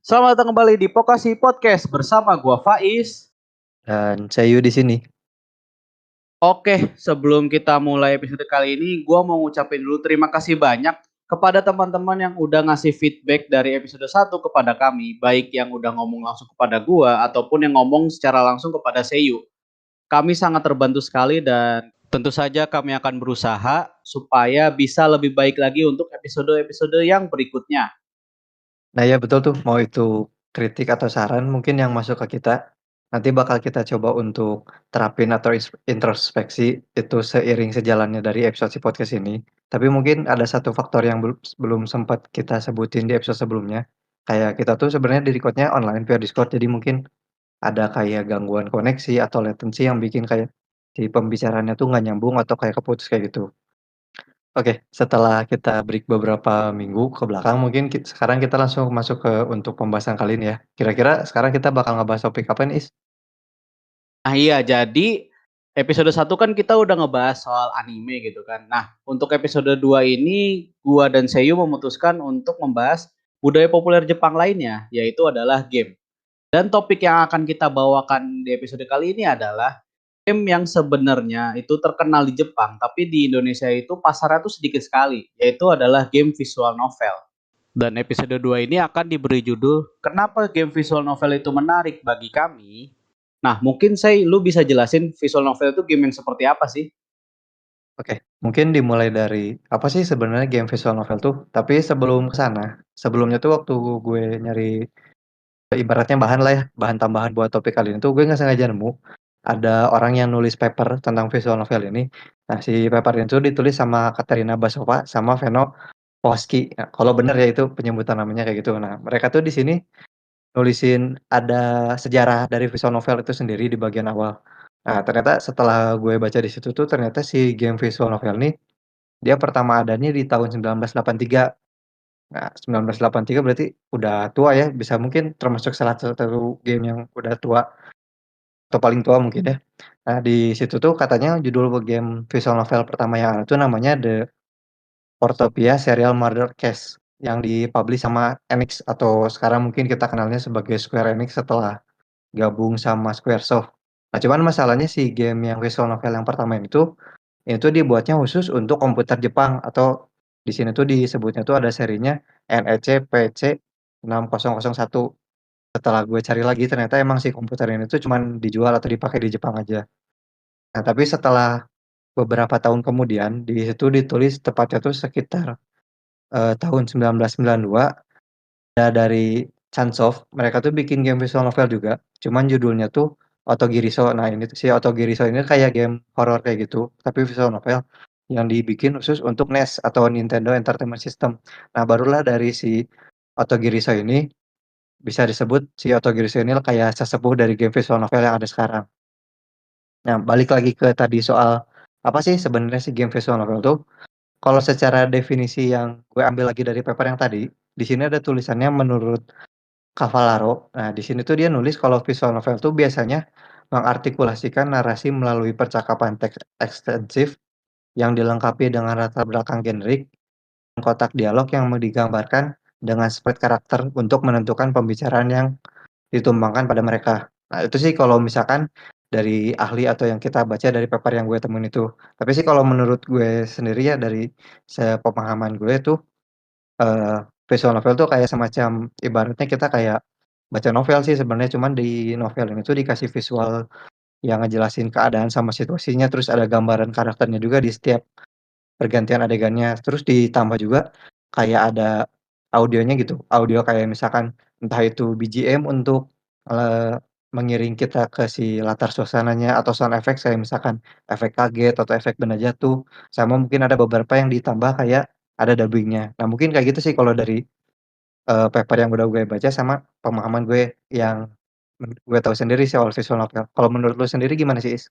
Selamat datang kembali di Pokasi Podcast bersama gua Faiz. Dan Cayu di sini. Oke, sebelum kita mulai episode kali ini, gua mau ngucapin dulu terima kasih banyak kepada teman-teman yang udah ngasih feedback dari episode 1 kepada kami, baik yang udah ngomong langsung kepada gua ataupun yang ngomong secara langsung kepada Seyu. Kami sangat terbantu sekali dan tentu saja kami akan berusaha supaya bisa lebih baik lagi untuk episode-episode yang berikutnya. Nah ya betul tuh, mau itu kritik atau saran mungkin yang masuk ke kita, nanti bakal kita coba untuk terapin atau introspeksi itu seiring sejalannya dari episode si podcast ini. Tapi mungkin ada satu faktor yang belum sempat kita sebutin di episode sebelumnya. Kayak kita tuh sebenarnya di record-nya online via Discord, jadi mungkin ada kayak gangguan koneksi atau latency yang bikin kayak si pembicaraannya tuh nggak nyambung atau kayak keputus kayak gitu. Oke, setelah kita break beberapa minggu ke belakang, mungkin sekarang kita langsung masuk ke untuk pembahasan kali ini ya. Kira-kira sekarang kita bakal ngebahas topik apa nih, Is? Nah iya, jadi episode 1 kan kita udah ngebahas soal anime gitu kan. Nah, untuk episode 2 ini gua dan Seiyu memutuskan untuk membahas budaya populer Jepang lainnya, yaitu adalah game. Dan topik yang akan kita bawakan di episode kali ini adalah game yang sebenarnya itu terkenal di Jepang, tapi di Indonesia itu pasarnya tuh sedikit sekali, yaitu adalah game visual novel. Dan episode 2 ini akan diberi judul Kenapa game visual novel itu menarik bagi kami. Nah, mungkin lu bisa jelasin visual novel itu game yang seperti apa sih? Oke, mungkin dimulai dari apa sih sebenarnya game visual novel tuh? Tapi sebelum ke sana, sebelumnya tuh waktu gue nyari ibaratnya bahan lah ya, bahan tambahan buat topik kali ini tuh gue nggak sengaja nemu ada orang yang nulis paper tentang visual novel ini. Nah, si paper itu ditulis sama Katerina Basova sama Veno Poski. Nah, kalau bener ya itu penyebutan namanya kayak gitu. Nah, mereka tuh di sini nulisin ada sejarah dari visual novel itu sendiri di bagian awal. Nah, ternyata setelah gue baca di situ tuh ternyata si game visual novel nih, dia pertama adanya di tahun 1983. Nah, 1983 berarti udah tua ya, bisa mungkin termasuk salah satu game yang udah tua atau paling tua mungkin ya. Nah, di situ tuh katanya judul game visual novel pertama yang ada tuh namanya The Portopia Serial Murder Case yang dipublish sama Enix atau sekarang mungkin kita kenalnya sebagai Square Enix setelah gabung sama Squaresoft. Nah, cuman masalahnya si game yang visual novel yang pertama itu dibuatnya khusus untuk komputer Jepang atau di sini tuh disebutnya tuh ada serinya NEC PC 6001. Setelah gue cari lagi ternyata emang si komputer ini tuh cuman dijual atau dipakai di Jepang aja. Nah, tapi setelah beberapa tahun kemudian di situ ditulis tepatnya tuh sekitar tahun 1992 ada dari Chunsoft, mereka tuh bikin game visual novel juga, cuman judulnya tuh Otogiriso. Nah, ini tuh si Otogiriso ini kayak game horor kayak gitu, tapi visual novel yang dibikin khusus untuk NES atau Nintendo Entertainment System. Nah, barulah dari si Otogiriso ini bisa disebut si Otogiriso ini kayak sesepuh dari game visual novel yang ada sekarang. Nah, balik lagi ke tadi soal apa sih sebenarnya si game visual novel tuh? Kalau secara definisi yang gue ambil lagi dari paper yang tadi, di sini ada tulisannya menurut Cavallaro. Nah, di sini tuh dia nulis kalau visual novel tuh biasanya mengartikulasikan narasi melalui percakapan teks ekstensif yang dilengkapi dengan latar belakang generik dan kotak dialog yang digambarkan dengan sprite karakter untuk menentukan pembicaraan yang ditumbangkan pada mereka. Nah, itu sih kalau misalkan dari ahli atau yang kita baca dari paper yang gue temuin itu. Tapi sih kalau menurut gue sendiri ya dari sepemahaman gue tuh visual novel tuh kayak semacam ibaratnya kita kayak baca novel sih sebenarnya, cuman di novel ini tuh dikasih visual yang ngejelasin keadaan sama situasinya, terus ada gambaran karakternya juga di setiap pergantian adegannya, terus ditambah juga kayak ada audionya gitu, audio kayak misalkan entah itu BGM untuk, eee, mengiring kita ke si latar suasananya atau sound effects kayak misalkan efek kaget atau efek benda jatuh, sama mungkin ada beberapa yang ditambah kayak ada dubbing-nya. Nah, mungkin kayak gitu sih kalau dari paper yang udah gue baca sama pemahaman gue yang gue tahu sendiri sih soal visual novel. Kalau menurut lu sendiri gimana sih, Is?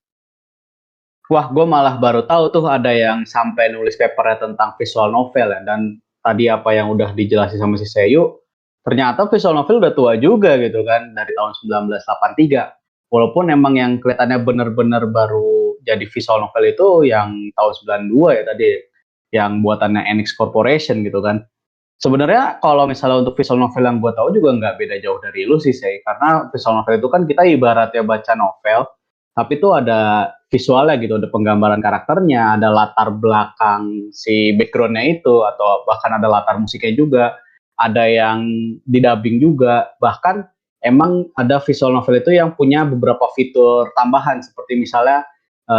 Wah, gue malah baru tahu tuh ada yang sampai nulis papernya tentang visual novel ya. Dan tadi apa yang udah dijelasin sama si Seyu, ternyata visual novel udah tua juga gitu kan, dari tahun 1983. Walaupun emang yang kelihatannya bener-bener baru jadi visual novel itu yang tahun 92 ya tadi, yang buatannya Enix Corporation gitu kan. Sebenarnya kalau misalnya untuk visual novel yang gue tahu juga nggak beda jauh dari lu sih, Sei. Karena visual novel itu kan kita ibaratnya baca novel, tapi itu ada visualnya gitu, ada penggambaran karakternya, ada latar belakang si backgroundnya itu, atau bahkan ada latar musiknya juga, ada yang didubbing juga, bahkan emang ada visual novel itu yang punya beberapa fitur tambahan, seperti misalnya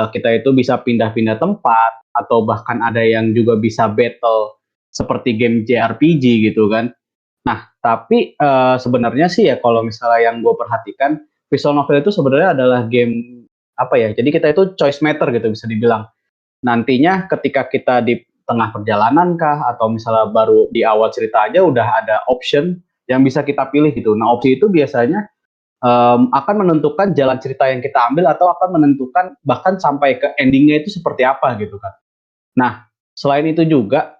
kita itu bisa pindah-pindah tempat, atau bahkan ada yang juga bisa battle seperti game JRPG gitu kan. Nah, tapi sebenarnya sih ya kalau misalnya yang gue perhatikan, visual novel itu sebenarnya adalah game apa ya? Jadi kita itu choice matter gitu bisa dibilang. Nantinya ketika kita di tengah perjalanan kah atau misalnya baru di awal cerita aja udah ada option yang bisa kita pilih gitu. Nah, opsi itu biasanya akan menentukan jalan cerita yang kita ambil atau akan menentukan bahkan sampai ke endingnya itu seperti apa gitu kan. Nah, selain itu juga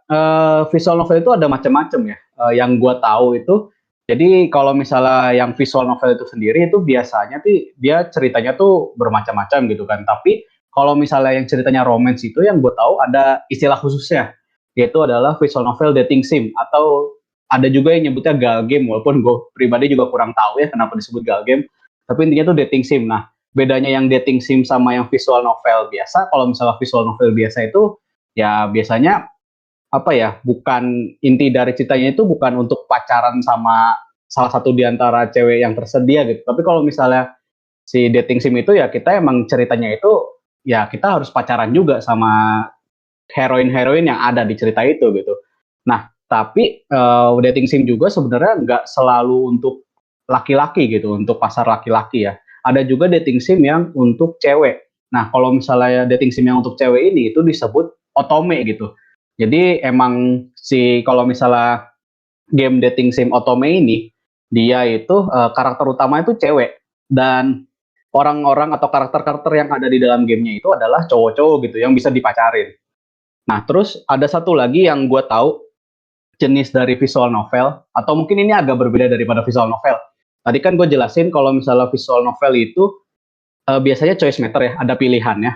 visual novel itu ada macam-macam ya. Yang gue tahu itu, jadi kalau misalnya yang visual novel itu sendiri itu biasanya tuh dia ceritanya tuh bermacam-macam gitu kan. Tapi kalau misalnya yang ceritanya romance itu yang gue tahu ada istilah khususnya, yaitu adalah visual novel dating sim atau ada juga yang nyebutnya gal game walaupun gue pribadi juga kurang tahu ya kenapa disebut gal game. Tapi intinya tuh dating sim. Nah, bedanya yang dating sim sama yang visual novel biasa, kalau misalnya visual novel biasa itu ya biasanya apa ya, bukan inti dari ceritanya itu bukan untuk pacaran sama salah satu di antara cewek yang tersedia gitu. Tapi kalau misalnya si dating sim itu ya kita emang ceritanya itu ya kita harus pacaran juga sama heroin-heroin yang ada di cerita itu gitu. Nah, tapi dating sim juga sebenarnya nggak selalu untuk laki-laki gitu, untuk pasar laki-laki ya. Ada juga dating sim yang untuk cewek. Nah, kalau misalnya dating sim yang untuk cewek ini itu disebut otome gitu. Jadi emang si kalau misalnya game dating sim otome ini dia itu karakter utama itu cewek dan orang-orang atau karakter-karakter yang ada di dalam gamenya itu adalah cowok-cowok gitu yang bisa dipacarin. Nah, terus ada satu lagi yang gue tahu jenis dari visual novel, atau mungkin ini agak berbeda daripada visual novel. Tadi kan gue jelasin kalau misalnya visual novel itu biasanya choice matter ya, ada pilihannya.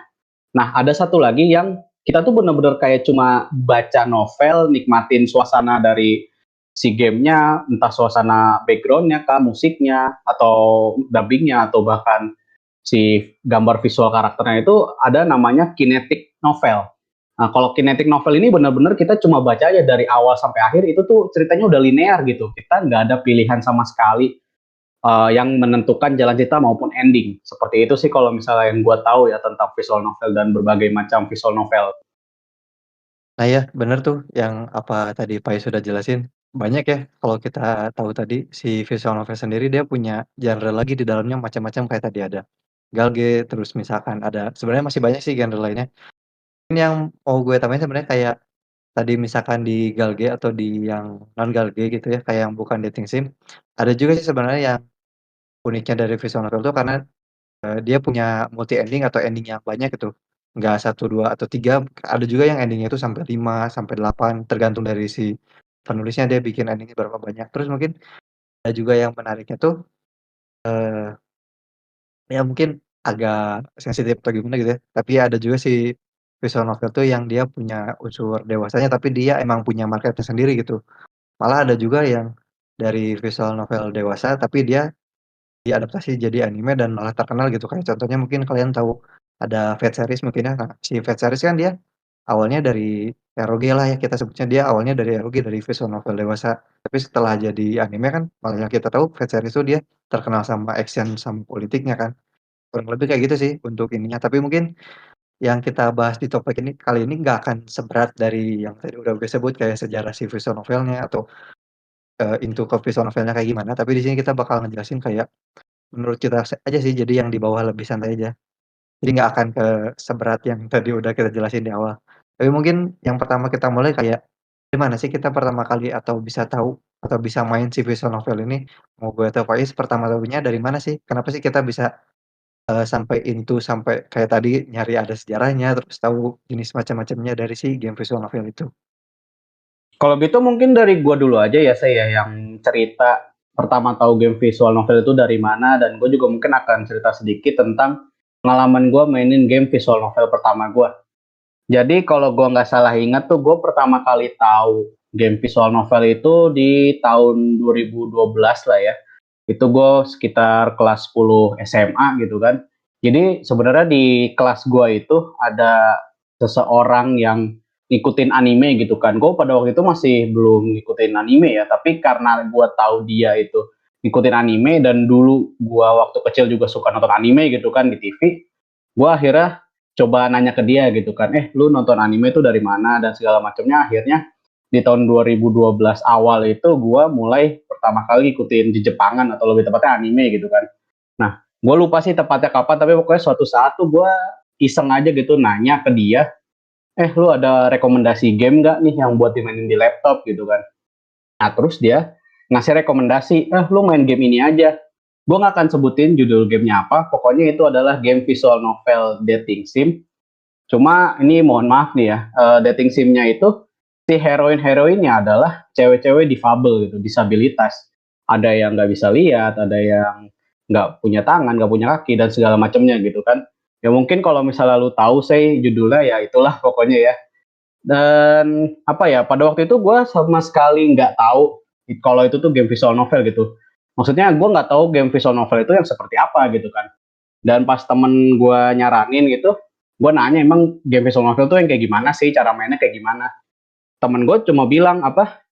Nah, ada satu lagi yang kita tuh bener-bener kayak cuma baca novel, nikmatin suasana dari si gamenya, entah suasana backgroundnya kah, musiknya, atau dubbingnya, atau bahkan si gambar visual karakternya itu ada namanya kinetic novel. Nah, kalau kinetic novel ini benar-benar kita cuma baca aja dari awal sampai akhir itu tuh ceritanya udah linear gitu. Kita nggak ada pilihan sama sekali yang menentukan jalan cerita maupun ending. Seperti itu sih kalau misalnya yang gue tahu ya tentang visual novel dan berbagai macam visual novel. Nah ya, bener tuh yang apa tadi Pak sudah jelasin. Banyak ya kalau kita tahu tadi si visual novel sendiri dia punya genre lagi di dalamnya macam-macam kayak tadi ada galge, terus misalkan ada sebenarnya masih banyak sih genre lainnya. Ini yang mau gue tambahin sebenarnya kayak tadi misalkan di galge atau di yang non galge gitu ya, kayak yang bukan dating sim, ada juga sih sebenarnya yang uniknya dari visual novel tuh karena dia punya multi ending atau ending yang banyak gitu. Nggak satu 2 atau 3 ada juga yang endingnya itu sampai 5 sampai 8 tergantung dari si penulisnya dia bikin ending berapa banyak. Terus mungkin ada juga yang menariknya tuh, eee, ya mungkin agak sensitif atau gimana gitu ya, tapi ada juga si visual novel tuh yang dia punya unsur dewasanya, tapi dia emang punya marketnya sendiri gitu. Malah ada juga yang dari visual novel dewasa, tapi dia diadaptasi jadi anime dan malah terkenal gitu, kayak contohnya mungkin kalian tahu ada Fate series mungkin ya. Nah, si Fate series kan dia awalnya dari eroge lah ya, kita sebutnya dia awalnya dari eroge, dari visual novel dewasa. Tapi setelah jadi anime kan malah yang kita tahu Fate series itu dia terkenal sama action sama politiknya kan. Kurang lebih kayak gitu sih untuk ininya. Tapi mungkin yang kita bahas di topik ini kali ini nggak akan seberat dari yang tadi udah gue sebut kayak sejarah si visual novelnya atau, into ke visual novelnya kayak gimana, tapi di sini kita bakal ngejelasin kayak menurut kita aja sih, jadi yang di bawah lebih santai aja. Jadi nggak akan ke seberat yang tadi udah kita jelasin di awal. Tapi mungkin yang pertama kita mulai kayak, gimana sih kita pertama kali atau bisa tahu atau bisa main si visual novel ini? Mau gue tahu Faiz pertama tahunya dari mana sih? Kenapa sih kita bisa, sampai into sampai kayak tadi nyari ada sejarahnya, terus tahu jenis macam-macamnya dari si game visual novel itu? Kalau gitu mungkin dari gua dulu aja ya saya yang cerita pertama tahu game visual novel itu dari mana dan gue juga mungkin akan cerita sedikit tentang pengalaman gue mainin game visual novel pertama gue. Jadi kalau gue nggak salah ingat tuh gue pertama kali tahu game visual novel itu di tahun 2012 lah ya. Itu gue sekitar kelas 10 SMA gitu kan. Jadi sebenarnya di kelas gue itu ada seseorang yang ngikutin anime gitu kan. Gue pada waktu itu masih belum ngikutin anime ya, tapi karena gue tahu dia itu ngikutin anime dan dulu gue waktu kecil juga suka nonton anime gitu kan di TV, gue akhirnya coba nanya ke dia gitu kan, lu nonton anime itu dari mana dan segala macamnya. Akhirnya di tahun 2012 awal itu gue mulai pertama kali ikutin di Jepangan atau lebih tepatnya anime gitu kan. Nah, gue lupa sih tepatnya kapan, tapi pokoknya suatu saat tuh gue iseng aja gitu nanya ke dia, lu ada rekomendasi game nggak nih yang buat dimainin di laptop gitu kan. Nah, terus dia ngasih rekomendasi, lu main game ini aja. Gue nggak akan sebutin judul gamenya apa, pokoknya itu adalah game visual novel dating sim. Cuma ini mohon maaf nih ya, dating simnya itu si heroinnya adalah cewek-cewek difabel gitu, disabilitas. Ada yang nggak bisa lihat, ada yang nggak punya tangan, nggak punya kaki dan segala macamnya gitu kan. Ya mungkin kalau misalnya lu tahu sih judulnya ya itulah pokoknya ya. Dan apa ya, pada waktu itu gue sama sekali nggak tahu kalau itu tuh game visual novel gitu. Maksudnya gue nggak tahu game visual novel itu yang seperti apa gitu kan. Dan pas temen gue nyaranin gitu, gue nanya emang game visual novel tuh yang kayak gimana sih, cara mainnya kayak gimana. Temen gue cuma bilang apa,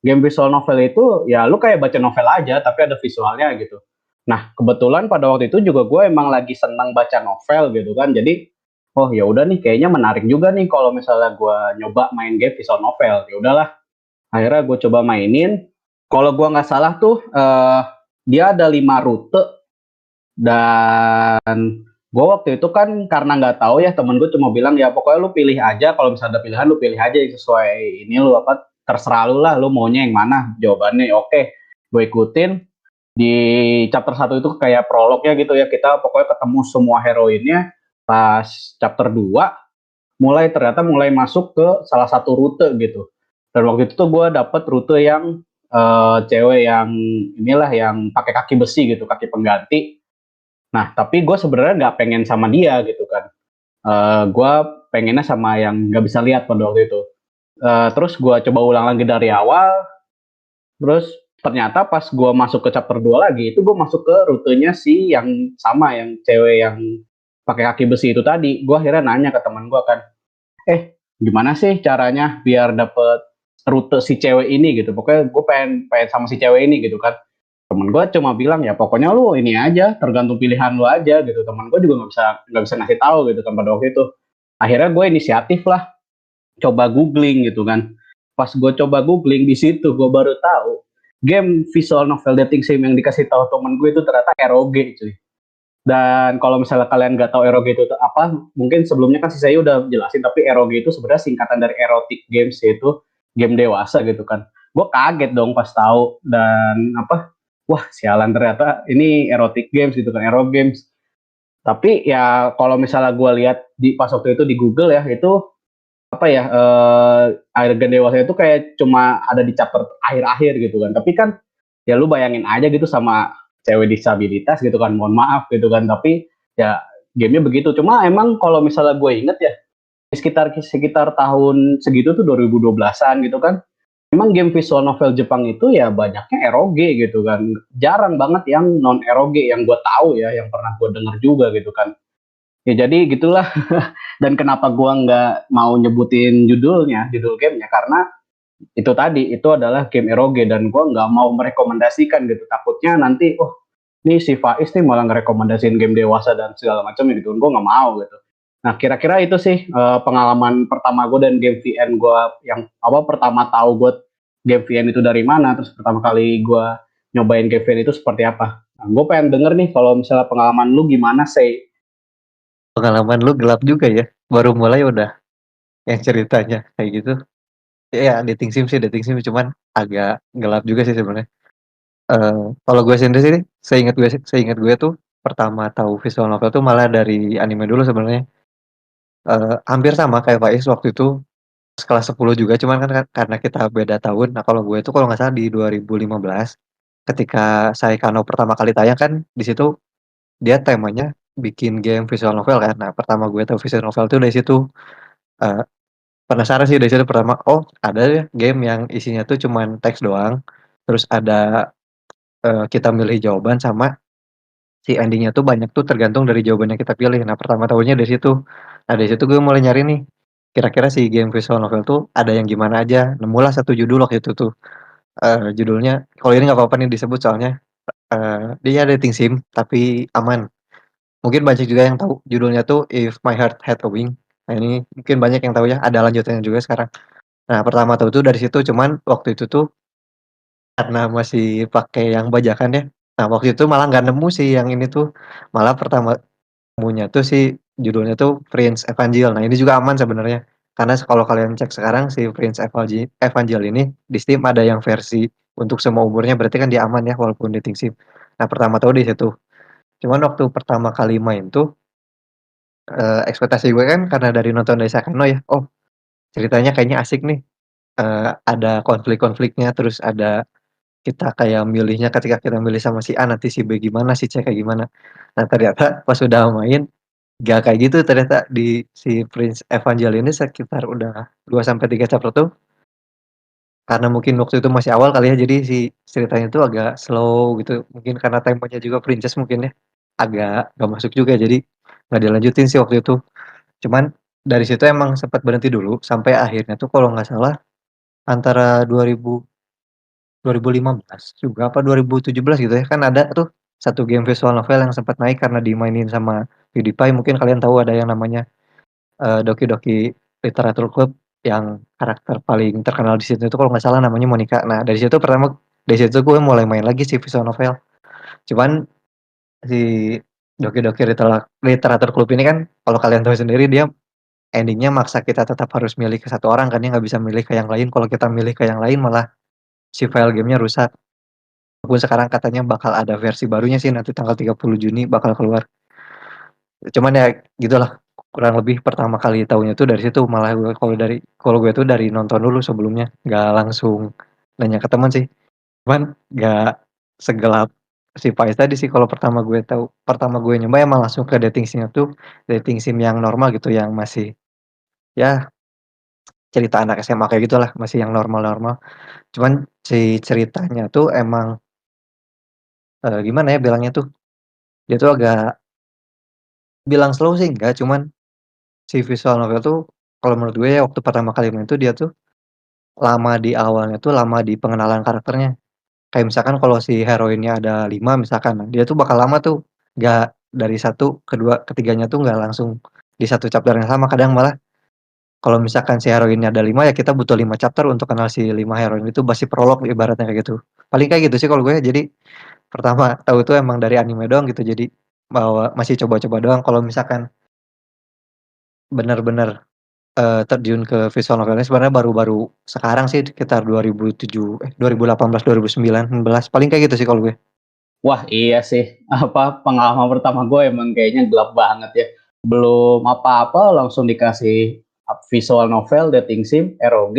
game visual novel itu ya lu kayak baca novel aja tapi ada visualnya gitu. Nah kebetulan pada waktu itu juga gue emang lagi senang baca novel gitu kan, jadi oh ya udah nih kayaknya menarik juga nih kalau misalnya gue nyoba main game visual novel. Ya udahlah, akhirnya gue coba mainin. Kalau gue nggak salah tuh dia ada 5 rute. Dan gue waktu itu kan karena nggak tahu ya, temen gue cuma bilang ya pokoknya lu pilih aja, kalau misalnya ada pilihan lu pilih aja yang sesuai ini, lu apa terserah lu lah, lu maunya yang mana jawabannya. Oke, gue ikutin. Di chapter 1 itu kayak prolognya gitu ya, kita pokoknya ketemu semua heroinnya. Pas chapter 2 mulai masuk ke salah satu rute gitu. Dan waktu itu tuh gue dapet rute yang cewek yang inilah yang pakai kaki besi gitu, kaki pengganti. Nah, tapi gue sebenarnya nggak pengen sama dia gitu kan. Gue pengennya sama yang nggak bisa lihat pada waktu itu. Terus gue coba ulang lagi dari awal. Terus ternyata pas gue masuk ke chapter 2 lagi, itu gue masuk ke rutenya si yang sama, yang cewek yang pakai kaki besi itu tadi. Gue akhirnya nanya ke teman gue kan, gimana sih caranya biar dapet rute si cewek ini gitu. Pokoknya gue pengen sama si cewek ini gitu kan. Temen gue cuma bilang ya pokoknya lu ini aja, tergantung pilihan lu aja gitu. Temen gue juga nggak bisa ngasih tahu gitu kan pada waktu itu. Akhirnya gue inisiatif lah, coba googling gitu kan. Pas gue coba googling, di situ gue baru tahu game visual novel dating sim yang dikasih tahu temen gue itu ternyata ROG cuy. Dan kalau misalnya kalian nggak tahu ROG itu apa, mungkin sebelumnya kan si saya udah jelasin, tapi ROG itu sebenarnya singkatan dari erotic games, yaitu game dewasa gitu kan. Gue kaget dong pas tahu, dan apa, wah sialan ternyata ini erotic games gitu kan, ero games. Tapi ya kalau misalnya gue lihat di pas waktu itu di Google ya, itu apa ya, adegan dewasa itu kayak cuma ada di chapter akhir-akhir gitu kan. Tapi kan ya lu bayangin aja gitu sama cewek disabilitas gitu kan, mohon maaf gitu kan. Tapi ya gamenya begitu. Cuma emang kalau misalnya gue inget ya, sekitar sekitar tahun segitu tuh 2012-an gitu kan. Emang game visual novel Jepang itu ya banyaknya ROG gitu kan. Jarang banget yang non ROG yang gue tahu ya, yang pernah gue denger juga gitu kan. Ya jadi gitulah. Dan kenapa gua nggak mau nyebutin judulnya, judul gamenya, karena itu tadi, itu adalah game eroge dan gua nggak mau merekomendasikan gitu. Takutnya nanti, oh ini si Faiz nih malah ngerekomendasiin game dewasa dan segala macam gitu. Gua nggak mau gitu. Nah kira-kira itu sih pengalaman pertama gue dan game VN gue, yang apa pertama tahu gue game VN itu dari mana, terus pertama kali gue nyobain game VN itu seperti apa. Nah, gue pengen denger nih kalau misalnya pengalaman lu gimana sih. Pengalaman lu gelap juga ya, baru mulai udah yang ceritanya kayak gitu. Ya dating sim cuman agak gelap juga sih sebenarnya. Kalau gue sendiri sih, seingat gue tuh pertama tahu visual novel tuh malah dari anime dulu sebenarnya. Hampir sama kayak Faiz waktu itu kelas 10 juga, cuman kan karena kita beda tahun. Nah, kalau gue itu kalau nggak salah di 2015 ketika Saikano pertama kali tayang kan di situ dia temanya bikin game visual novel kan. Nah, pertama gue tahu visual novel tuh dari situ. penasaran sih dari situ pertama, oh ada ya game yang isinya tuh cuman teks doang, terus ada, kita milih jawaban sama si ending-nya tuh banyak tuh tergantung dari jawaban yang kita pilih. Nah, pertama tahunya dari situ. Nah, dari situ gue mulai nyari nih, kira-kira si game visual novel tuh ada yang gimana aja. Nemulah satu judul waktu itu tuh, judulnya kalau ini nggak apa-apa nih disebut soalnya, dia dating sim tapi aman. Mungkin banyak juga yang tahu judulnya tuh If My Heart Had a Wing. Nah, ini mungkin banyak yang tahu ya, ada lanjutannya juga sekarang. Nah, pertama tahu tuh dari situ, cuman waktu itu tuh karena masih pakai yang bajakan ya. Nah, waktu itu malah nggak nemu sih yang ini tuh, malah pertama nemunya tuh si judulnya tuh Prince Evangel. Nah, ini juga aman sebenarnya, karena kalau kalian cek sekarang si Prince Evangel ini di Steam ada yang versi untuk semua umurnya, berarti kan dia aman ya walaupun dating sim. Nah, pertama tahu di situ. Cuman waktu pertama kali main tuh, ekspektasi gue kan karena dari nonton Daisuke Kanno ya, oh ceritanya kayaknya asik nih, ada konflik-konfliknya, terus ada kita kayak milihnya ketika kita milih sama si A nanti si B gimana, si C kayak gimana. Nah, ternyata pas udah main, nggak kayak gitu ternyata di si Prince Evangel ini sekitar udah 2 sampai 3 chapter tuh, karena mungkin waktu itu masih awal kali ya, jadi si ceritanya tuh agak slow gitu, mungkin karena temponya juga princess mungkin ya, agak nggak masuk juga, jadi nggak dilanjutin sih waktu itu. Cuman dari situ emang sempat berhenti dulu, sampai akhirnya tuh kalau nggak salah antara 2015 juga apa 2017 gitu ya, kan ada tuh satu game visual novel yang sempat naik karena dimainin sama PewDiePie, mungkin kalian tahu ada yang namanya, Doki Doki Literature Club, yang karakter paling terkenal di situ itu kalau nggak salah namanya Monica. Nah, dari situ gue mulai main lagi si visual novel. Cuman si Doki Doki Literature Club ini kan kalau kalian tahu sendiri dia ending-nya maksa kita tetap harus milih ke satu orang kan, dia nggak bisa milih ke yang lain, kalau kita milih ke yang lain malah si file game-nya rusak. Walaupun sekarang katanya bakal ada versi barunya sih nanti tanggal 30 Juni bakal keluar. Cuman ya gitulah, kurang lebih pertama kali tahunya tuh dari situ, malah kalau gue tuh dari nonton dulu sebelumnya, nggak langsung nanya ke teman sih. Cuman nggak segelap si Faiz tadi sih, kalau pertama gue nyoba emang langsung ke dating sim yang normal gitu, yang masih ya cerita anak SMA kayak gitulah, masih yang normal-normal. Cuman si ceritanya tuh emang, gimana ya bilangnya tuh, dia tuh agak bilang slow sih enggak, cuman si visual novel tuh kalau menurut gue ya waktu pertama kali main tuh dia tuh lama di awalnya tuh lama di pengenalan karakternya. Kayak misalkan kalau si heroinnya ada 5 misalkan, nah dia tuh bakal lama tuh, nggak dari satu kedua ketiganya tuh nggak langsung di satu chapter yang sama, kadang malah kalau misalkan si heroinnya ada 5 ya kita butuh 5 chapter untuk kenal si 5 heroin itu, masih prolog ibaratnya kayak gitu. Paling kayak gitu sih kalau gue, jadi pertama tahu tuh emang dari anime doang gitu, jadi masih coba-coba doang. Kalau misalkan bener-bener terjun ke visual novelnya sebenarnya baru-baru sekarang sih, sekitar 2018, 2019, paling kayak gitu sih kalau gue. Wah iya sih, apa pengalaman pertama gue emang kayaknya gelap banget ya. Belum apa-apa langsung dikasih visual novel, dating sim, ROG,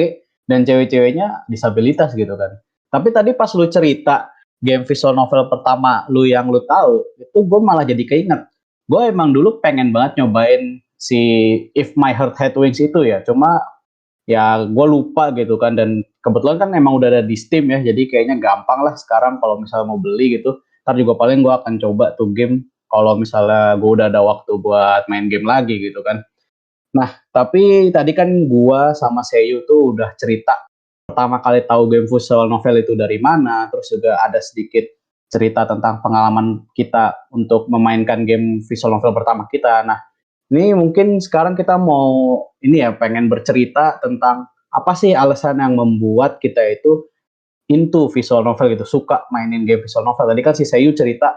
dan cewek-ceweknya disabilitas gitu kan. Tapi tadi pas lu cerita game visual novel pertama lu yang lu tahu, itu gue malah jadi keinget. Gue emang dulu pengen banget nyobain si If My Heart Had Wings itu ya. Cuma ya gue lupa gitu kan, dan kebetulan kan emang udah ada di Steam ya, jadi kayaknya gampang lah sekarang kalau misalnya mau beli gitu. Ntar juga paling gue akan coba tuh game kalau misalnya gue udah ada waktu buat main game lagi gitu kan. Nah, tapi tadi kan gue sama Seiyu tuh udah cerita pertama kali tahu game visual novel itu dari mana, terus juga ada sedikit cerita tentang pengalaman kita untuk memainkan game visual novel pertama kita. Nah, ini mungkin sekarang kita mau ini ya, pengen bercerita tentang apa sih alasan yang membuat kita itu into visual novel gitu, suka mainin game visual novel. Tadi kan si Seiyu cerita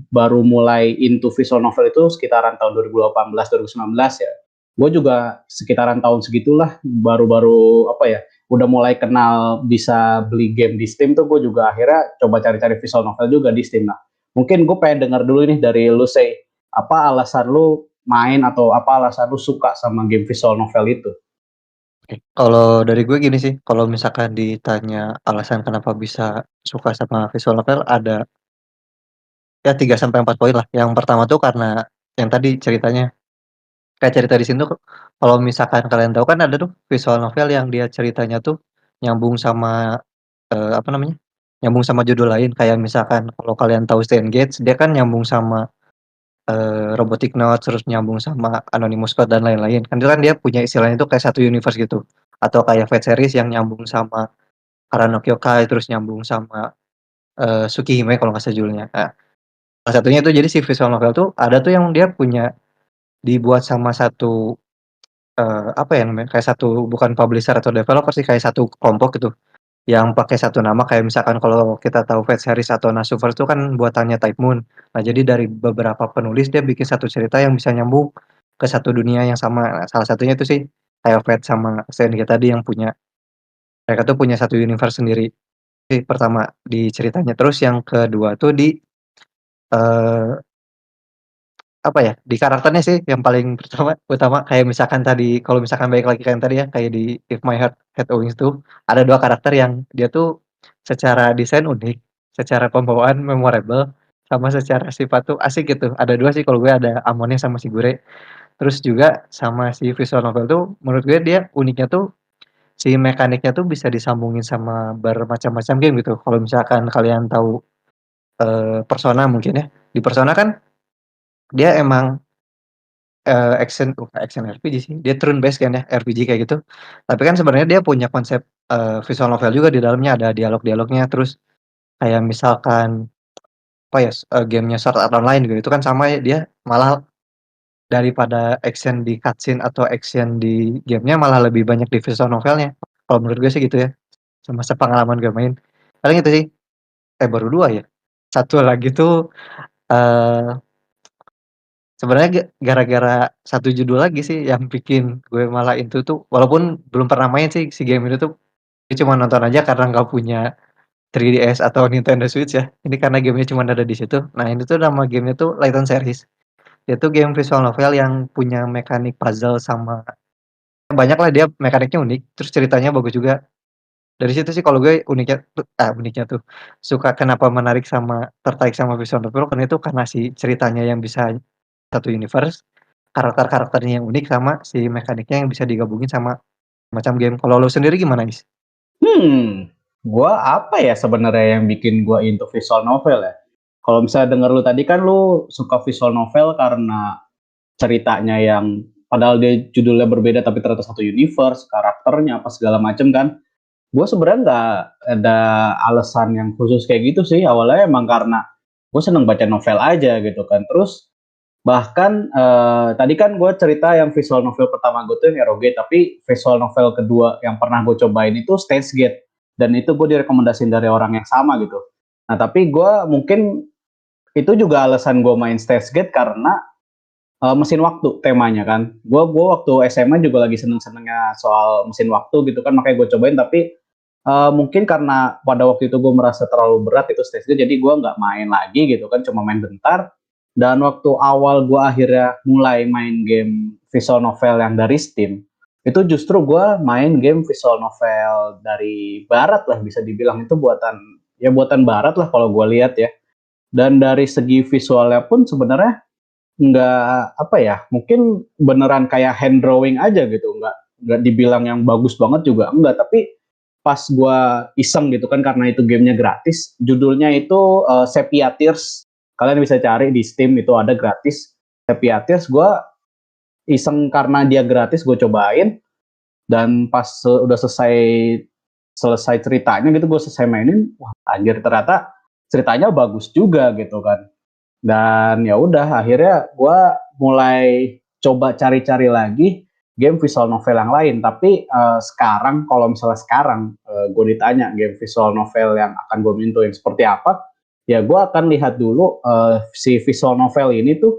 baru mulai into visual novel itu sekitaran tahun 2018 2019 ya. Gue juga sekitaran tahun segitulah, baru-baru apa ya, udah mulai kenal bisa beli game di Steam tuh, gue juga akhirnya coba cari-cari visual novel juga di Steam. Nah, mungkin gue pengen dengar dulu nih dari lu, Sei, apa alasan lu main atau apa alasan lu suka sama game visual novel itu? Oke. Kalau dari gue gini sih, kalau misalkan ditanya alasan kenapa bisa suka sama visual novel, ada ya 3 sampai 4 poin lah. Yang pertama tuh karena yang tadi ceritanya, kayak cerita di sini tuh kalau misalkan kalian tahu kan ada tuh visual novel yang dia ceritanya tuh nyambung sama, apa namanya, nyambung sama judul lain kayak misalkan kalau kalian tahu Steins Gate dia kan nyambung sama, Robotic Notes terus nyambung sama Anonymous Code dan lain-lain. Kan itu kan dia punya istilahnya itu kayak satu universe gitu. Atau kayak Fate series yang nyambung sama Kara no Kyokai terus nyambung sama, Tsukihime kalau nggak salah judulnya. Nah, salah satunya itu jadi si visual novel tuh ada tuh yang dia punya dibuat sama satu apa ya namanya, kayak satu bukan publisher atau developer sih, kayak satu kelompok gitu, yang pakai satu nama kayak misalkan kalau kita tahu Fate series atau Nasuverse itu kan buatannya Type Moon. Nah, jadi dari beberapa penulis dia bikin satu cerita yang bisa nyambung ke satu dunia yang sama. Nah, salah satunya itu sih kayak Fate sama SNG tadi yang punya mereka tuh punya satu universe sendiri sih pertama di ceritanya. Terus yang kedua tuh di, eee apa ya, di karakternya sih yang paling pertama utama kayak misalkan tadi kalau misalkan balik lagi ke yang tadi ya, kayak di If My Heart Had Wings tuh, ada 2 karakter yang dia tuh secara desain unik, secara pembawaan memorable, sama secara sifat tuh asik gitu. Ada 2 sih kalau gue, ada Amone sama Shigure. Terus juga sama si visual novel tuh menurut gue dia uniknya tuh, si mekaniknya tuh bisa disambungin sama bermacam-macam game gitu. Kalau misalkan kalian tahu, Persona mungkin ya, di Persona kan dia emang bukan action RPG sih, dia turn based kan ya, RPG kayak gitu. Tapi kan sebenarnya dia punya konsep, visual novel juga di dalamnya, ada dialog-dialognya, terus kayak misalkan, apa ya, game-nya Sword Art Online gitu, itu kan sama ya, dia malah daripada action di cutscene atau action di game-nya malah lebih banyak di visual novelnya. Kalau menurut gue sih gitu ya, semasa pengalaman gue main. Paling itu sih, baru 2 ya. Satu lagi tuh, eee, sebenarnya gara-gara satu judul lagi sih yang bikin gue malah itu tuh walaupun belum pernah main sih si game itu tuh, gue cuma nonton aja karena nggak punya 3DS atau Nintendo Switch ya. Ini karena game-nya cuman ada di situ. Nah ini tuh nama game-nya tuh Layton Series. Dia tuh game visual novel yang punya mekanik puzzle sama banyak lah dia mekaniknya unik, terus ceritanya bagus juga. Dari situ sih kalau gue uniknya tuh, suka kenapa tertarik sama visual novel karena itu karena si ceritanya yang bisa satu universe, karakter-karakternya yang unik, sama si mekaniknya yang bisa digabungin sama macam game. Kalau lu sendiri gimana, Is? Gua apa ya sebenarnya yang bikin gua into visual novel ya? Kalau misalnya denger lu tadi kan lu suka visual novel karena ceritanya yang padahal dia judulnya berbeda tapi ternyata satu universe, karakternya apa segala macem kan. Gue sebenarnya nggak ada alasan yang khusus kayak gitu sih. Awalnya emang karena gue seneng baca novel aja gitu kan. Terus bahkan tadi kan gue cerita yang visual novel pertama gue tuh yang Eroge, tapi visual novel kedua yang pernah gue cobain itu Steins Gate, dan itu gue direkomendasiin dari orang yang sama gitu. Nah tapi gue mungkin itu juga alasan gue main Steins Gate karena mesin waktu temanya kan. Gue waktu SMA juga lagi seneng-senengnya soal mesin waktu gitu kan, makanya gue cobain. Tapi mungkin karena pada waktu itu gue merasa terlalu berat itu stage gue, jadi gue nggak main lagi gitu kan, cuma main bentar. Dan waktu awal gue akhirnya mulai main game visual novel yang dari Steam, itu justru gue main game visual novel dari barat lah, bisa dibilang itu buatan barat lah kalau gue lihat ya. Dan dari segi visualnya pun sebenarnya nggak apa ya, mungkin beneran kayak hand drawing aja gitu, nggak dibilang yang bagus banget juga enggak. Tapi pas gue iseng gitu kan, karena itu gamenya gratis, judulnya itu Sepia Tears, kalian bisa cari di Steam, itu ada gratis Sepia Tears. Gue iseng karena dia gratis, gue cobain. Dan pas udah selesai ceritanya gitu, gue selesai mainin, wah anjir ternyata ceritanya bagus juga gitu kan. Dan ya udah akhirnya gue mulai coba cari-cari lagi game visual novel yang lain. Tapi sekarang kalau misalnya sekarang gue ditanya game visual novel yang akan gue minta yang seperti apa, ya gue akan lihat dulu si visual novel ini tuh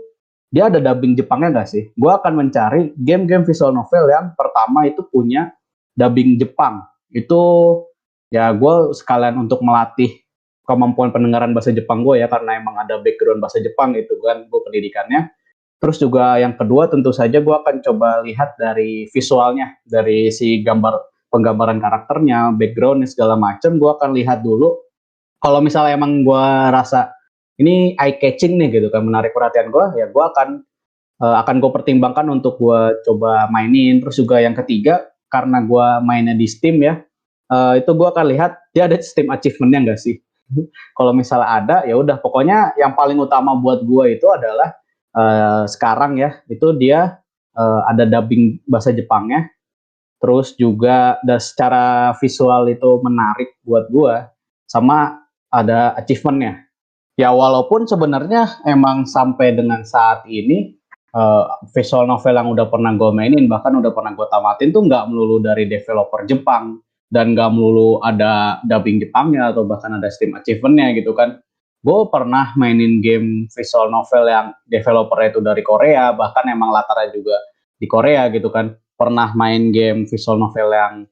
dia ada dubbing Jepangnya nggak sih. Gue akan mencari game-game visual novel yang pertama itu punya dubbing Jepang. Itu ya gue sekalian untuk melatih kemampuan pendengaran bahasa Jepang gue ya, karena emang ada background bahasa Jepang itu kan gue pendidikannya. Terus juga yang kedua tentu saja gue akan coba lihat dari visualnya, dari si penggambaran karakternya, backgroundnya segala macam. Gue akan lihat dulu. Kalau misalnya emang gue rasa ini eye catching nih gitu kan, menarik perhatian gue, ya gue akan akan gue pertimbangkan untuk gue coba mainin. Terus juga yang ketiga, karena gue mainnya di Steam ya, itu gue akan lihat dia ada Steam achievementnya nggak sih. Kalau misalnya ada, ya udah pokoknya yang paling utama buat gue itu adalah sekarang ya, itu dia ada dubbing bahasa Jepangnya, terus juga secara visual itu menarik buat gue, sama ada achievementnya. Ya walaupun sebenarnya emang sampai dengan saat ini visual novel yang udah pernah gue mainin, bahkan udah pernah gue tamatin tuh nggak melulu dari developer Jepang, dan nggak melulu ada dubbing Jepangnya atau bahkan ada Steam achievementnya gitu kan. Gue pernah mainin game visual novel yang developernya itu dari Korea, bahkan emang latarnya juga di Korea gitu kan. Pernah main game visual novel yang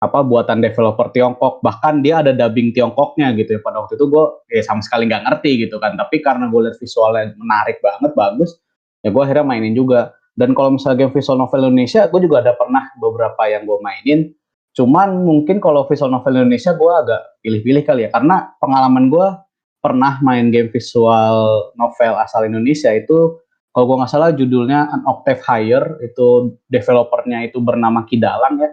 buatan developer Tiongkok, bahkan dia ada dubbing Tiongkoknya gitu ya. Pada waktu itu gue sama sekali nggak ngerti gitu kan, tapi karena gue lihat visualnya menarik banget, bagus, ya gue akhirnya mainin juga. Dan kalau misalnya game visual novel Indonesia, gue juga ada pernah beberapa yang gue mainin, cuman mungkin kalau visual novel Indonesia gue agak pilih-pilih kali ya, karena pengalaman gue pernah main game visual novel asal Indonesia itu, kalau gue nggak salah judulnya An Octave Higher, itu developernya itu bernama Kidalang ya.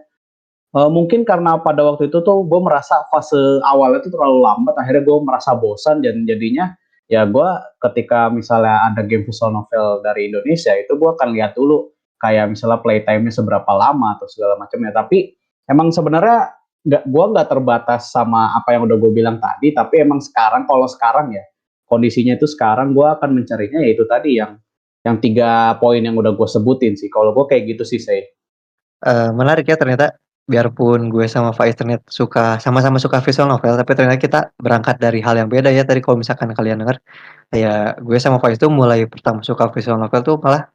Mungkin karena pada waktu itu tuh gue merasa fase awalnya tuh terlalu lambat, akhirnya gue merasa bosan, dan jadinya ya gue ketika misalnya ada game visual novel dari Indonesia itu gue akan lihat dulu kayak misalnya playtime-nya seberapa lama atau segala macamnya. Tapi emang sebenarnya gue nggak terbatas sama apa yang udah gue bilang tadi, tapi emang sekarang, kalau sekarang ya kondisinya itu sekarang gue akan mencarinya yaitu tadi yang 3 poin yang udah gue sebutin sih. Kalau gue kayak gitu sih saya. Menarik ya ternyata, biarpun gue sama Faiz ternyata sama-sama suka visual novel, tapi ternyata kita berangkat dari hal yang beda ya tadi kalau misalkan kalian dengar. Kayak gue sama Faiz tuh mulai pertama suka visual novel tuh malah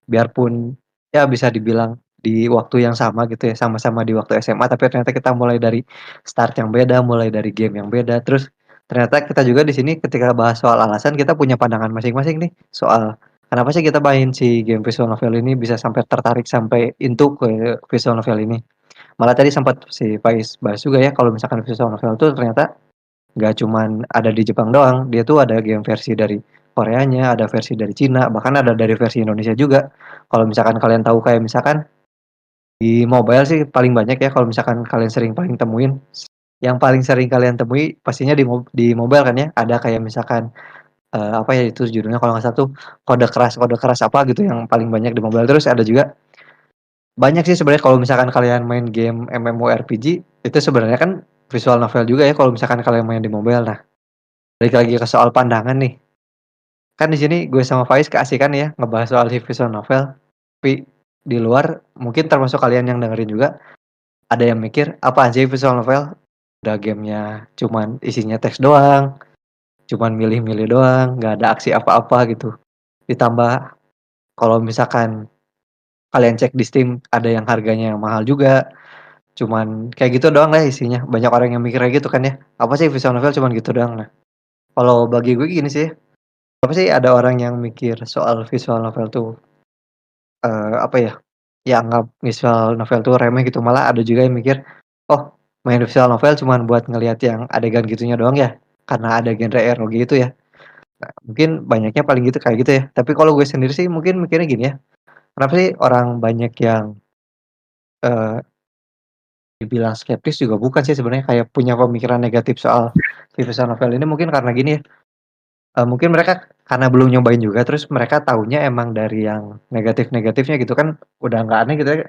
biarpun ya bisa dibilang di waktu yang sama gitu ya, sama-sama di waktu SMA, tapi ternyata kita mulai dari start yang beda, mulai dari game yang beda. Terus ternyata kita juga di sini ketika bahas soal alasan, kita punya pandangan masing-masing nih soal kenapa sih kita main si game visual novel ini bisa sampai tertarik sampai into ke visual novel ini. Malah tadi sempat si Faiz bahas juga ya kalau misalkan visual novel tuh ternyata nggak cuman ada di Jepang doang, dia tuh ada game versi dari Koreanya, ada versi dari Cina, bahkan ada dari versi Indonesia juga. Kalau misalkan kalian tahu kayak misalkan di mobile sih paling banyak ya kalau misalkan kalian sering paling temuin, yang paling sering kalian temui pastinya di mobile kan ya, ada kayak misalkan, apa ya itu judulnya kalau nggak salah tuh kode keras apa gitu yang paling banyak di mobile. Terus ada juga banyak sih sebenarnya kalau misalkan kalian main game MMORPG, itu sebenarnya kan visual novel juga ya kalau misalkan kalian main di mobile. Nah, balik lagi ke soal pandangan nih. Kan di sini gue sama Faiz keasikan ya ngebahas soal si visual novel, tapi di luar mungkin termasuk kalian yang dengerin juga, ada yang mikir, "Apaan sih visual novel? Udah gamenya cuman isinya teks doang, cuman milih-milih doang, nggak ada aksi apa-apa," gitu. Ditambah kalau misalkan kalian cek di Steam ada yang harganya yang mahal juga, cuman kayak gitu doang lah isinya. Banyak orang yang mikir kayak gitu kan ya, "Apa sih visual novel cuman gitu doang?" Nah, kalau bagi gue gini sih, apa sih ada orang yang mikir soal visual novel tuh apa ya, ya anggap visual novel tuh remeh gitu, malah ada juga yang mikir, "Oh, main visual novel cuman buat ngelihat yang adegan gitunya doang ya, karena ada genre ROG itu ya." Nah, mungkin banyaknya paling gitu kayak gitu ya. Tapi kalau gue sendiri sih mungkin mikirnya gini ya, kenapa sih orang banyak yang, eee, dibilang skeptis juga bukan sih sebenarnya, kayak punya pemikiran negatif soal si visual novel ini mungkin karena gini ya, mungkin mereka karena belum nyobain juga, terus mereka taunya emang dari yang negatif-negatifnya gitu kan, udah nggak aneh gitu ya.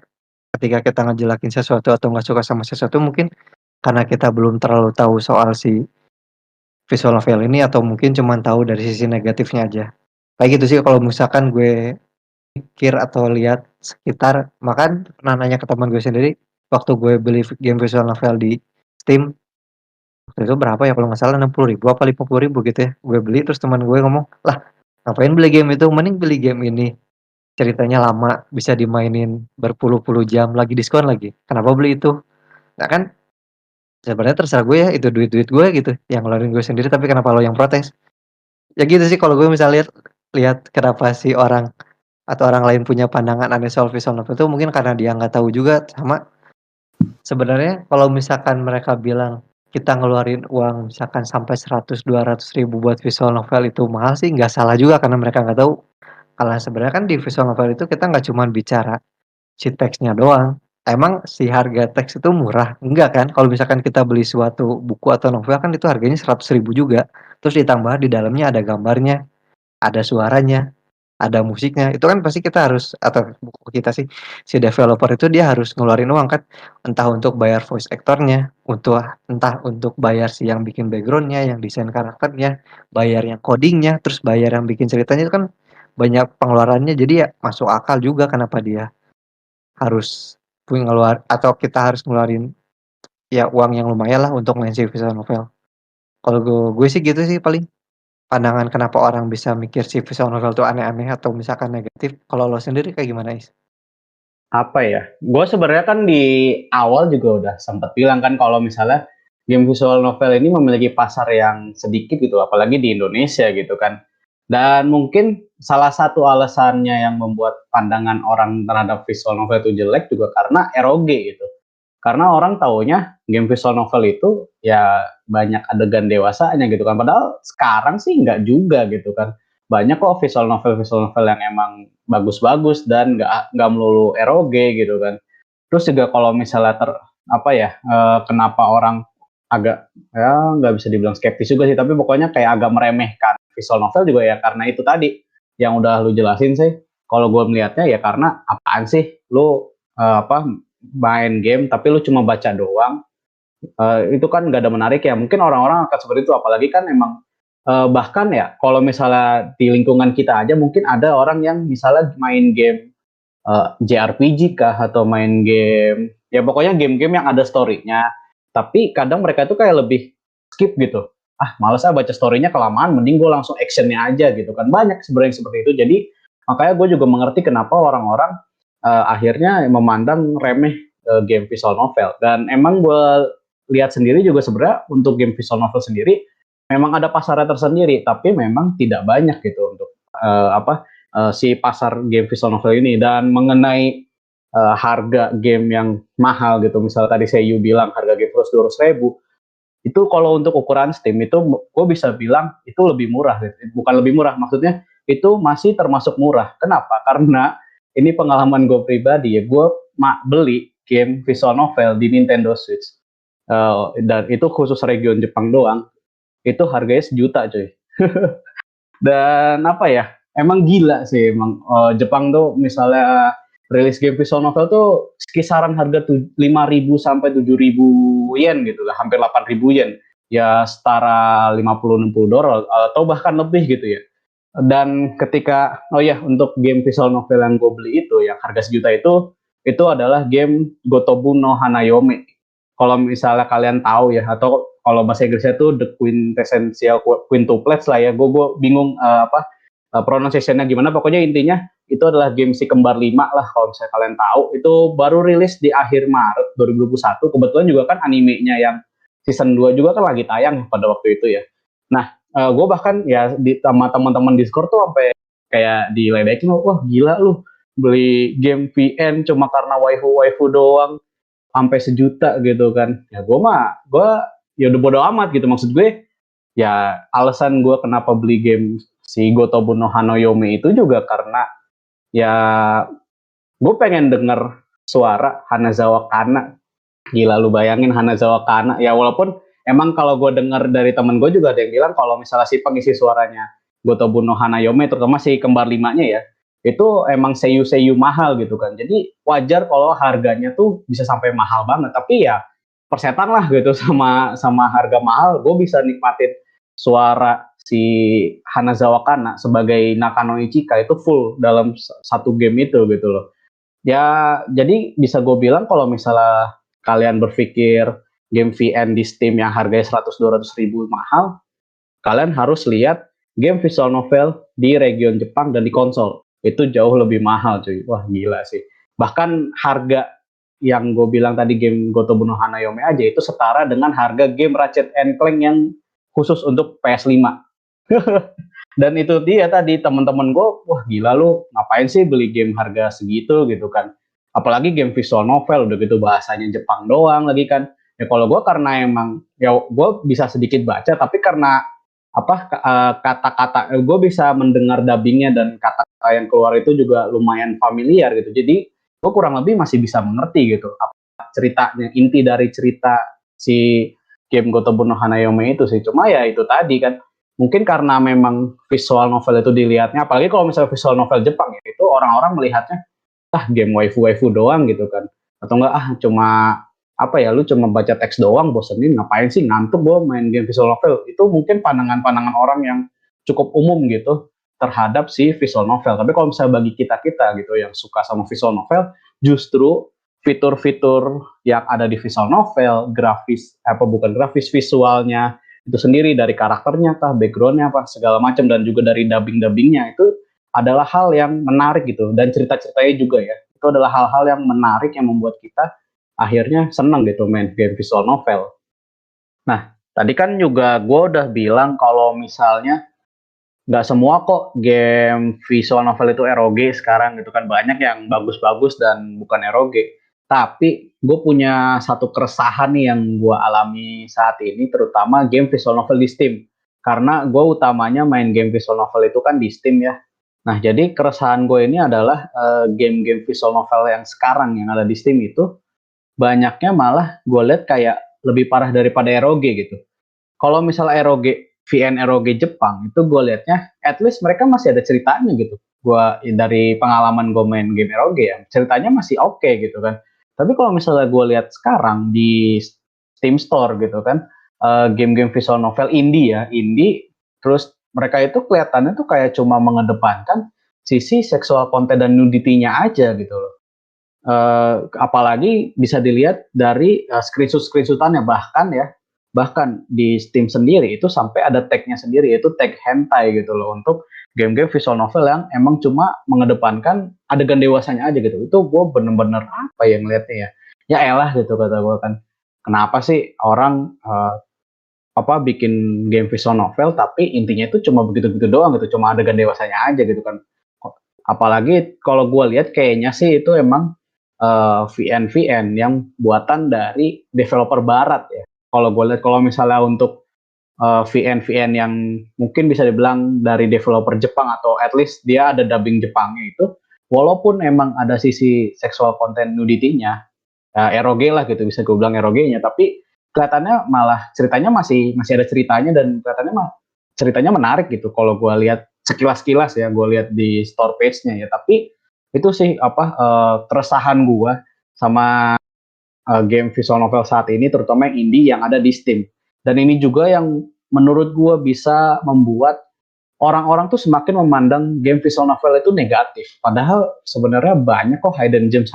Ketika kita ngejelekin sesuatu atau nggak suka sama sesuatu mungkin karena kita belum terlalu tahu soal si visual novel ini atau mungkin cuman tahu dari sisi negatifnya aja. Kayak gitu sih kalau misalkan gue mikir atau lihat sekitar, bahkan pernah nanya ke teman gue sendiri, waktu gue beli game visual novel di Steam, waktu itu berapa ya kalau nggak salah 60.000 apa 50.000 gitu ya, gue beli terus teman gue ngomong, "Lah ngapain beli game itu, mending beli game ini, ceritanya lama, bisa dimainin berpuluh-puluh jam, lagi diskon lagi, kenapa beli itu?" Nah kan sebenarnya terserah gue ya, itu duit-duit gue gitu, yang ngeluarin gue sendiri, tapi kenapa lo yang protes? Ya gitu sih kalau gue misal lihat lihat kenapa si orang atau orang lain punya pandangan aneh soal visual novel itu mungkin karena dia nggak tahu juga, sama sebenarnya kalau misalkan mereka bilang kita ngeluarin uang misalkan sampai 100, 200 ribu buat visual novel itu mahal sih nggak salah juga karena mereka nggak tahu. Kalau sebenarnya kan di visual novel itu kita nggak cuman bicara si teksnya doang. Emang si harga teks itu murah? Enggak kan? Kalau misalkan kita beli suatu buku atau novel kan itu harganya 100.000 juga. Terus ditambah di dalamnya ada gambarnya, ada suaranya, ada musiknya. Itu kan pasti kita harus atau buku kita sih, si developer itu dia harus ngeluarin uang kan. Entah untuk bayar voice actor-nya, entah untuk bayar si yang bikin background-nya, yang desain karakternya, bayar yang coding-nya, terus bayar yang bikin ceritanya itu kan banyak pengeluarannya. Jadi ya masuk akal juga kenapa dia harus atau kita harus ngeluarin ya uang yang lumayan lah untuk main si visual novel. Kalau gue sih gitu sih paling, pandangan kenapa orang bisa mikir si visual novel tuh aneh-aneh atau misalkan negatif. Kalau lo sendiri kayak gimana, Is? Apa ya? Gue sebenarnya kan di awal juga udah sempat bilang kan kalau misalnya game visual novel ini memiliki pasar yang sedikit gitu, apalagi di Indonesia gitu kan. Dan mungkin salah satu alasannya yang membuat pandangan orang terhadap visual novel itu jelek juga karena ROG gitu. Karena orang taunya game visual novel itu ya banyak adegan dewasanya gitu kan. Padahal sekarang sih nggak juga gitu kan. Banyak kok visual novel yang emang bagus-bagus dan nggak melulu ROG gitu kan. Terus juga kalau misalnya apa ya, kenapa orang agak ya nggak bisa dibilang skeptis juga sih, tapi pokoknya kayak agak meremehkan visual novel juga ya karena itu tadi yang udah lu jelasin sih. Kalau gue melihatnya ya karena apaan sih lu apa main game tapi lu cuma baca doang, itu kan nggak ada menarik ya. Mungkin orang-orang akan seperti itu, apalagi kan emang bahkan ya kalau misalnya di lingkungan kita aja mungkin ada orang yang misalnya main game JRPG kah atau main game ya pokoknya game-game yang ada story-nya, tapi kadang mereka itu kayak lebih skip gitu. Ah, males ah baca story-nya kelamaan, mending gue langsung action-nya aja gitu kan. Banyak sebenarnya yang seperti itu. Jadi makanya gue juga mengerti kenapa orang-orang akhirnya memandang remeh game visual novel. Dan emang gue lihat sendiri juga sebenarnya untuk game visual novel sendiri memang ada pasarnya tersendiri, tapi memang tidak banyak gitu untuk si pasar game visual novel ini. Dan mengenai harga game yang mahal gitu, misalnya tadi Seiyu bilang harga game terus 200.000, itu kalau untuk ukuran Steam itu gue bisa bilang itu lebih murah gitu. Bukan lebih murah, maksudnya itu masih termasuk murah. Kenapa? Karena ini pengalaman gue pribadi ya, gue beli game visual novel di Nintendo Switch, dan itu khusus region Jepang doang, itu harganya 1 juta cuy. Dan apa ya, emang gila sih emang Jepang tuh misalnya rilis game visual novel tuh kisaran harga 5.000 sampai 7.000 yen gitu lah, hampir 8.000 yen. Ya setara 50-60 dolar atau bahkan lebih gitu ya. Dan ketika oh ya untuk game visual novel yang gue beli itu yang harga 1 juta itu adalah game Gotobu no Hanayome. Kalau misalnya kalian tahu ya, atau kalau bahasa Inggrisnya itu the quintessential quintuplets lah ya. Gue bingung pronunciation-nya gimana. Pokoknya intinya itu adalah game si kembar 5 lah kalau misalnya kalian tahu. Itu baru rilis di akhir Maret 2021. Kebetulan juga kan animenya yang season 2 juga kan lagi tayang pada waktu itu ya. Nah, gue bahkan ya sama teman-teman Discord tuh sampai kayak diledekin, wah gila lu beli game VN cuma karena waifu doang sampai 1 juta gitu kan. Ya gue ya udah bodo amat gitu. Maksud gue ya alasan gue kenapa beli game si Gotobu no Hanayome itu juga karena ya gue pengen denger suara Hanazawa Kana. Gila lu bayangin Hanazawa Kana. Ya walaupun emang kalau gue denger dari temen gue juga ada yang bilang kalau misalnya si pengisi suaranya Gotobu no Hanayome terutama si kembar 5-nya ya, itu emang seiyu mahal gitu kan. Jadi wajar kalau harganya tuh bisa sampai mahal banget. Tapi ya persetan lah gitu sama harga mahal, gue bisa nikmatin suara si Hanazawa Kana sebagai Nakano Ichika itu full dalam satu game itu gitu loh. Ya jadi bisa gue bilang kalau misalnya kalian berpikir game VN di Steam yang harganya 100-200 ribu mahal, kalian harus lihat game visual novel di region Jepang dan di konsol. Itu jauh lebih mahal cuy. Wah gila sih. Bahkan harga yang gue bilang tadi game Gotobu no Hanayome aja itu setara dengan harga game Ratchet and Clank yang khusus untuk PS5. Dan itu dia tadi teman-teman gue, wah gila lu ngapain sih beli game harga segitu gitu kan. Apalagi game visual novel udah gitu bahasanya Jepang doang lagi kan. Ya kalau gue karena emang ya gue bisa sedikit baca tapi karena kata-kata gue bisa mendengar dubbingnya dan kata yang keluar itu juga lumayan familiar gitu. Jadi gue kurang lebih masih bisa mengerti gitu apa ceritanya, inti dari cerita si game Gotobu no Hanayome itu sih. Cuma ya itu tadi kan, mungkin karena memang visual novel itu dilihatnya, apalagi kalau misalnya visual novel Jepang ya, itu orang-orang melihatnya game waifu-waifu doang gitu kan, atau enggak cuma apa ya, lu cuma baca teks doang bosenin, ngapain sih, ngantuk gua main game visual novel. Itu mungkin pandangan-pandangan orang yang cukup umum gitu terhadap si visual novel. Tapi kalau misalnya bagi kita-kita gitu yang suka sama visual novel, justru fitur-fitur yang ada di visual novel, grafis apa bukan grafis, visualnya itu sendiri, dari karakternya kah, backgroundnya apa segala macam, dan juga dari dubbing-dubbingnya, itu adalah hal yang menarik gitu, dan cerita-ceritanya juga ya, itu adalah hal-hal yang menarik yang membuat kita akhirnya senang gitu main game visual novel. Nah, tadi kan juga gue udah bilang kalau misalnya nggak semua kok game visual novel itu ROG sekarang gitu kan, banyak yang bagus-bagus dan bukan ROG. Tapi gue punya satu keresahan nih yang gue alami saat ini, terutama game visual novel di Steam. Karena gue utamanya main game visual novel itu kan di Steam ya. Nah, jadi keresahan gue ini adalah game-game visual novel yang sekarang yang ada di Steam itu banyaknya malah gue lihat kayak lebih parah daripada ROG gitu. Kalau misalnya ROG, VN ROG Jepang, itu gue liatnya at least mereka masih ada ceritanya gitu. Gue dari pengalaman gue main game ROG ya, ceritanya masih oke gitu kan. Tapi kalau misalnya gue lihat sekarang di Steam Store gitu kan, game-game visual novel indie ya, indie, terus mereka itu kelihatannya tuh kayak cuma mengedepankan sisi seksual konten dan nudity-nya aja gitu loh. Apalagi bisa dilihat dari screenshot-screenshotannya, bahkan di Steam sendiri itu sampai ada tag-nya sendiri, yaitu tag hentai gitu loh, untuk game-game visual novel yang emang cuma mengedepankan adegan dewasanya aja gitu. Itu gue bener-bener apa ya ngeliatnya ya, ya elah gitu kata gue kan, kenapa sih orang bikin game visual novel tapi intinya itu cuma begitu-begitu doang gitu, cuma adegan dewasanya aja gitu kan. Apalagi kalau gue lihat kayaknya sih itu emang VN-VN yang buatan dari developer barat ya. Kalau gue lihat, kalau misalnya untuk VN-VN yang mungkin bisa dibilang dari developer Jepang, atau at least dia ada dubbing Jepangnya itu, walaupun emang ada sisi seksual content nudity-nya, ROG lah gitu, bisa gue bilang ROG-nya, tapi kelihatannya malah ceritanya masih masih ada ceritanya, dan kelihatannya mah ceritanya menarik gitu kalau gue lihat sekilas-kilas ya, gue lihat di store page-nya ya. Tapi itu sih keresahan gue sama game visual novel saat ini, terutama yang indie yang ada di Steam. Dan ini juga yang menurut gue bisa membuat orang-orang tuh semakin memandang game visual novel itu negatif. Padahal sebenarnya banyak kok hidden gems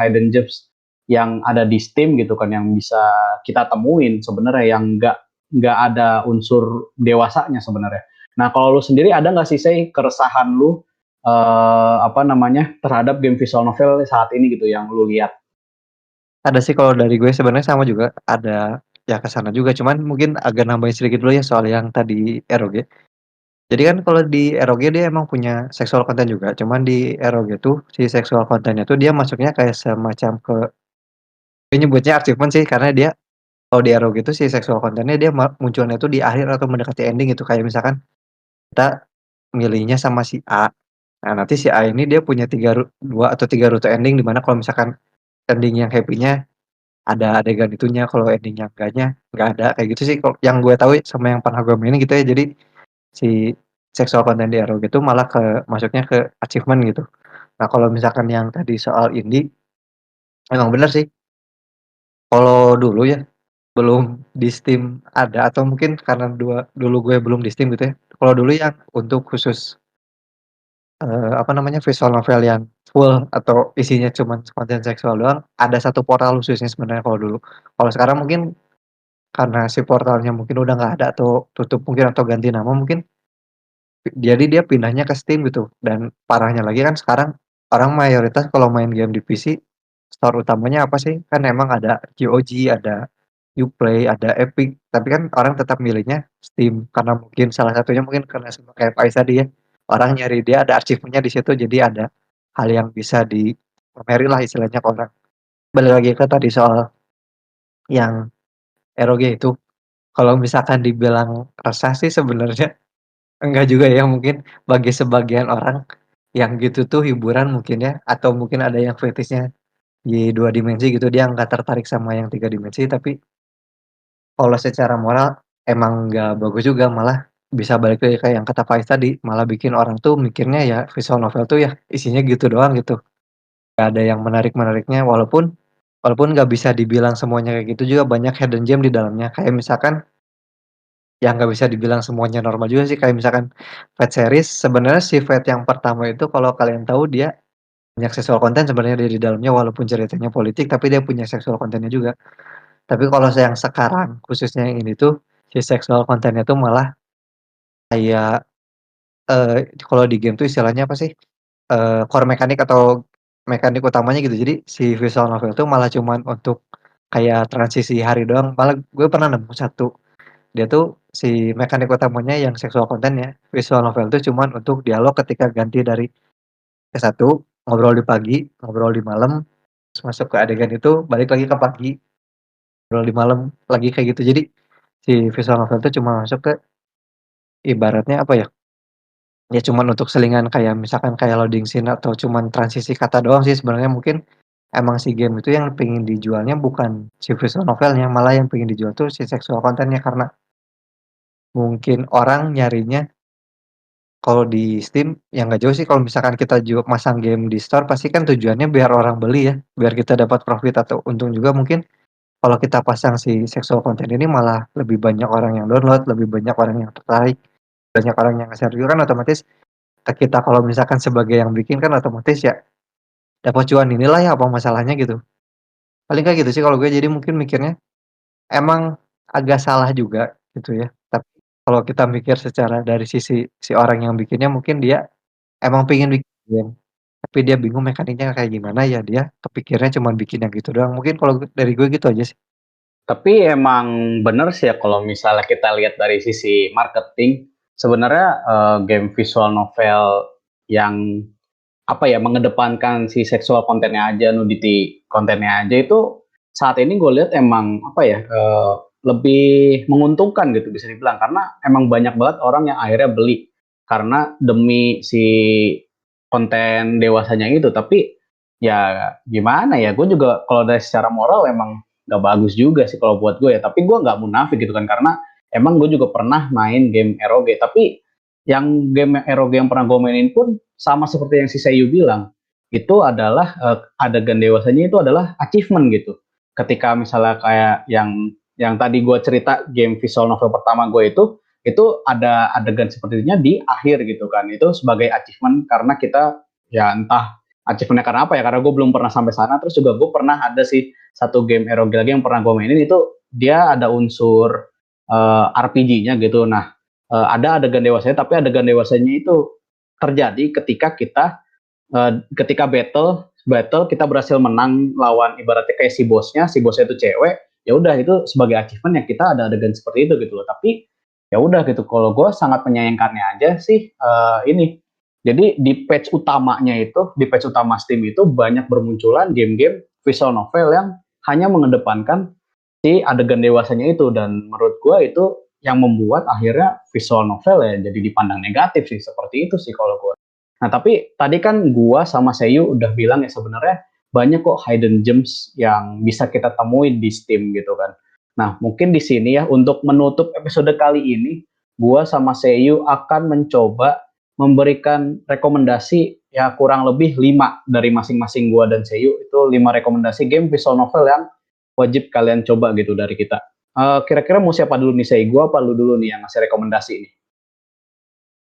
yang ada di Steam gitu kan, yang bisa kita temuin sebenarnya, yang nggak ada unsur dewasanya sebenarnya. Nah, kalau lu sendiri ada nggak sih keresahan lu terhadap game visual novel saat ini gitu yang lu lihat? Ada sih kalau dari gue sebenarnya sama juga, ada ya ke sana juga, cuman mungkin agak nambahin sedikit dulu ya soal yang tadi ROG. Jadi kan kalau di ROG dia emang punya seksual konten juga, cuman di ROG tuh si seksual kontennya tuh dia masuknya kayak semacam ke, gue nyebutnya achievement sih, karena dia kalau di ROG itu si seksual kontennya dia munculnya tuh di akhir atau mendekati ending gitu. Kayak misalkan kita milihnya sama si A, nah nanti si A ini dia punya 2 atau 3 rute ending, di mana kalau misalkan ending yang happy-nya ada adegan itunya, kalau ending yang enggaknya nggak ada, kayak gitu sih kalau yang gue tahu sama yang pernah gue mainin gitu ya. Jadi si seksual konten di ROG itu malah masuknya ke achievement gitu. Nah kalau misalkan yang tadi soal indie, emang bener sih, kalau dulu ya belum di Steam ada, atau mungkin karena dulu gue belum di Steam gitu ya. Kalau dulu yang untuk khusus, visual novel yang full atau isinya cuman konten seksual doang, ada satu portal khususnya sebenarnya kalau dulu. Kalau sekarang mungkin karena si portalnya mungkin udah nggak ada atau tutup mungkin atau ganti nama mungkin, jadi dia pindahnya ke Steam gitu. Dan parahnya lagi kan sekarang orang mayoritas kalau main game di PC, store utamanya apa sih? Kan emang ada GOG, ada Uplay, ada Epic, tapi kan orang tetap milihnya Steam karena mungkin salah satunya mungkin karena sama kayak Faiz tadi ya, orang nyari dia ada achievement-nya di situ, jadi ada hal yang bisa dipameri lah istilahnya ke orang. Balik lagi ke tadi soal yang ROG itu, kalau misalkan dibilang resah sih sebenarnya enggak juga ya, mungkin bagi sebagian orang yang gitu tuh hiburan mungkin ya, atau mungkin ada yang fetishnya di 2 dimensi gitu, dia nggak tertarik sama yang 3 dimensi, tapi kalau secara moral emang nggak bagus juga, malah bisa balik lagi kayak yang kata Faiz tadi, malah bikin orang tuh mikirnya ya visual novel tuh ya isinya gitu doang gitu, nggak ada yang menarik-menariknya walaupun walaupun nggak bisa dibilang semuanya kayak gitu juga banyak hidden gem di dalamnya. Kayak misalkan yang nggak bisa dibilang semuanya normal juga sih, kayak misalkan Fate series, sebenarnya si Fate yang pertama itu kalau kalian tahu dia banyak seksual konten sebenarnya dia di dalamnya walaupun ceritanya politik, tapi dia punya seksual kontennya juga. Tapi kalau yang sekarang, khususnya yang ini tuh, si seksual kontennya tuh malah kayak, kalau di game tuh istilahnya apa sih, core mekanik atau mekanik utamanya gitu. Jadi si visual novel tuh malah cuman untuk kayak transisi hari doang, malah gue pernah nemu satu, dia tuh si mekanik utamanya yang seksual kontennya, visual novel tuh cuman untuk dialog ketika ganti dari ke satu ngobrol di pagi, ngobrol di malam, terus masuk ke adegan itu, balik lagi ke pagi, ngobrol di malam, lagi kayak gitu. Jadi si visual novel tuh cuma masuk ke ibaratnya apa ya, ya cuman untuk selingan kayak misalkan kayak loading scene atau cuman transisi kata doang sih sebenarnya mungkin emang si game itu yang pengen dijualnya bukan si visual novelnya, malah yang pengen dijual tuh si seksual kontennya karena mungkin orang nyarinya kalau di Steam ya nggak jauh sih kalau misalkan kita masang game di store pasti kan tujuannya biar orang beli ya, biar kita dapat profit atau untung juga mungkin kalau kita pasang si seksual konten ini malah lebih banyak orang yang download, lebih banyak orang yang tertarik, banyak orang yang nge-share juga kan otomatis ke kita kalau misalkan sebagai yang bikin kan otomatis ya dapat cuan inilah ya apa masalahnya gitu. Paling kayak gitu sih kalau gue jadi mungkin mikirnya emang agak salah juga gitu ya, tapi kalau kita mikir secara dari sisi si orang yang bikinnya mungkin dia emang pengen bikin game, tapi dia bingung mekaniknya kayak gimana ya dia kepikirnya cuman bikin yang gitu doang. Mungkin kalau dari gue gitu aja sih. Tapi emang bener sih ya kalau misalnya kita lihat dari sisi marketing, sebenarnya game visual novel yang apa ya mengedepankan si seksual kontennya aja, nudity kontennya aja itu saat ini gue lihat emang apa ya lebih menguntungkan gitu bisa dibilang karena emang banyak banget orang yang akhirnya beli karena demi si konten dewasanya itu. Tapi ya gimana ya, gue juga kalau dari secara moral emang nggak bagus juga sih kalau buat gue ya. Tapi gue nggak munafik gitu kan karena emang gue juga pernah main game ROG. Tapi yang game ROG yang pernah gue mainin pun sama seperti yang si Seiyu bilang, itu adalah adegan dewasanya itu adalah achievement gitu. Ketika misalnya kayak yang tadi gue cerita game visual novel pertama gue itu ada adegan sepertinya di akhir gitu kan, itu sebagai achievement karena kita ya entah achievementnya karena apa ya, karena gue belum pernah sampai sana. Terus juga gue pernah ada sih satu game ROG lagi yang pernah gue mainin, itu dia ada unsur RPG-nya gitu. Nah, ada adegan dewasanya, tapi adegan dewasanya itu terjadi ketika battle battle kita berhasil menang lawan ibaratnya kayak si bosnya itu cewek. Ya udah itu sebagai achievement ya, kita ada adegan seperti itu gitu loh. Tapi ya udah gitu, kalau gue sangat menyayangkannya aja sih ini. Jadi di patch utama Steam itu banyak bermunculan game-game visual novel yang hanya mengedepankan si adegan dewasanya itu, dan menurut gue itu yang membuat akhirnya visual novel ya jadi dipandang negatif sih, seperti itu sih kalau gue. Nah, tapi tadi kan gue sama Seiyu udah bilang ya sebenarnya banyak kok hidden gems yang bisa kita temuin di Steam gitu kan. Nah, mungkin di sini ya untuk menutup episode kali ini, gue sama Seiyu akan mencoba memberikan rekomendasi ya kurang lebih 5 dari masing-masing gue dan Seiyu, itu 5 rekomendasi game visual novel yang wajib kalian coba gitu dari kita. Kira-kira mau siapa dulu nih, Sei? Gua apa lu dulu nih yang ngasih rekomendasi ini?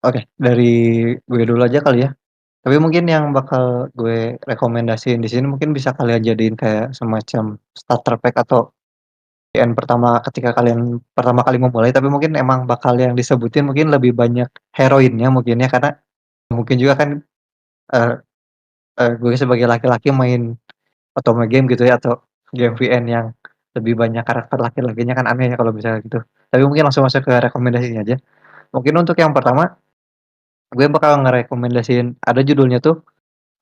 Oke, dari gue dulu aja kali ya. Tapi mungkin yang bakal gue rekomendasiin di sini mungkin bisa kalian jadiin kayak semacam starter pack atau VN pertama ketika kalian pertama kali memulai, tapi mungkin emang bakal yang disebutin mungkin lebih banyak heroinnya mungkin ya, karena mungkin juga kan, eee gue sebagai laki-laki main otome game gitu ya atau game VN yang lebih banyak karakter laki-lakinya kan aneh ya kalau misalnya gitu. Tapi mungkin langsung masuk ke rekomendasinya aja. Mungkin untuk yang pertama, gue bakal ngerekomendasiin ada judulnya tuh,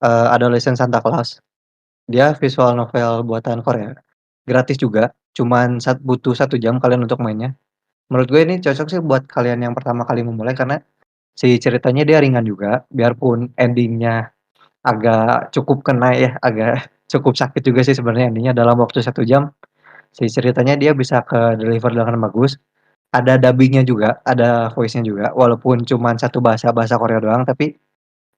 Adolescent Santa Claus. Dia visual novel buatan Korea, gratis juga, cuman butuh 1 jam kalian untuk mainnya. Menurut gue ini cocok sih buat kalian yang pertama kali memulai karena Si ceritanya dia ringan juga, biarpun ending-nya agak cukup kena ya, agak cukup sakit juga sih sebenarnya ending-nya dalam waktu 1 jam. Si ceritanya dia bisa ke-deliver dengan bagus. Ada dubbing-nya juga, ada voice-nya juga, walaupun cuman satu bahasa, bahasa Korea doang, tapi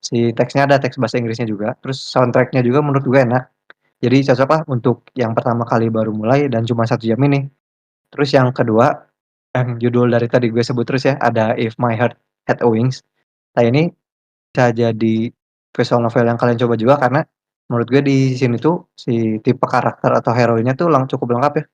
si teksnya ada teks bahasa Inggrisnya juga. Terus soundtrack-nya juga menurut gue enak. Jadi cocok lah untuk yang pertama kali baru mulai dan cuma 1 jam ini. Terus yang kedua, yang judul dari tadi gue sebut terus ya, ada If My Heart Had Wings. Nah ini bisa jadi visual novel yang kalian coba juga karena menurut gue di sini tuh si tipe karakter atau heroinnya tuh cukup lengkap ya.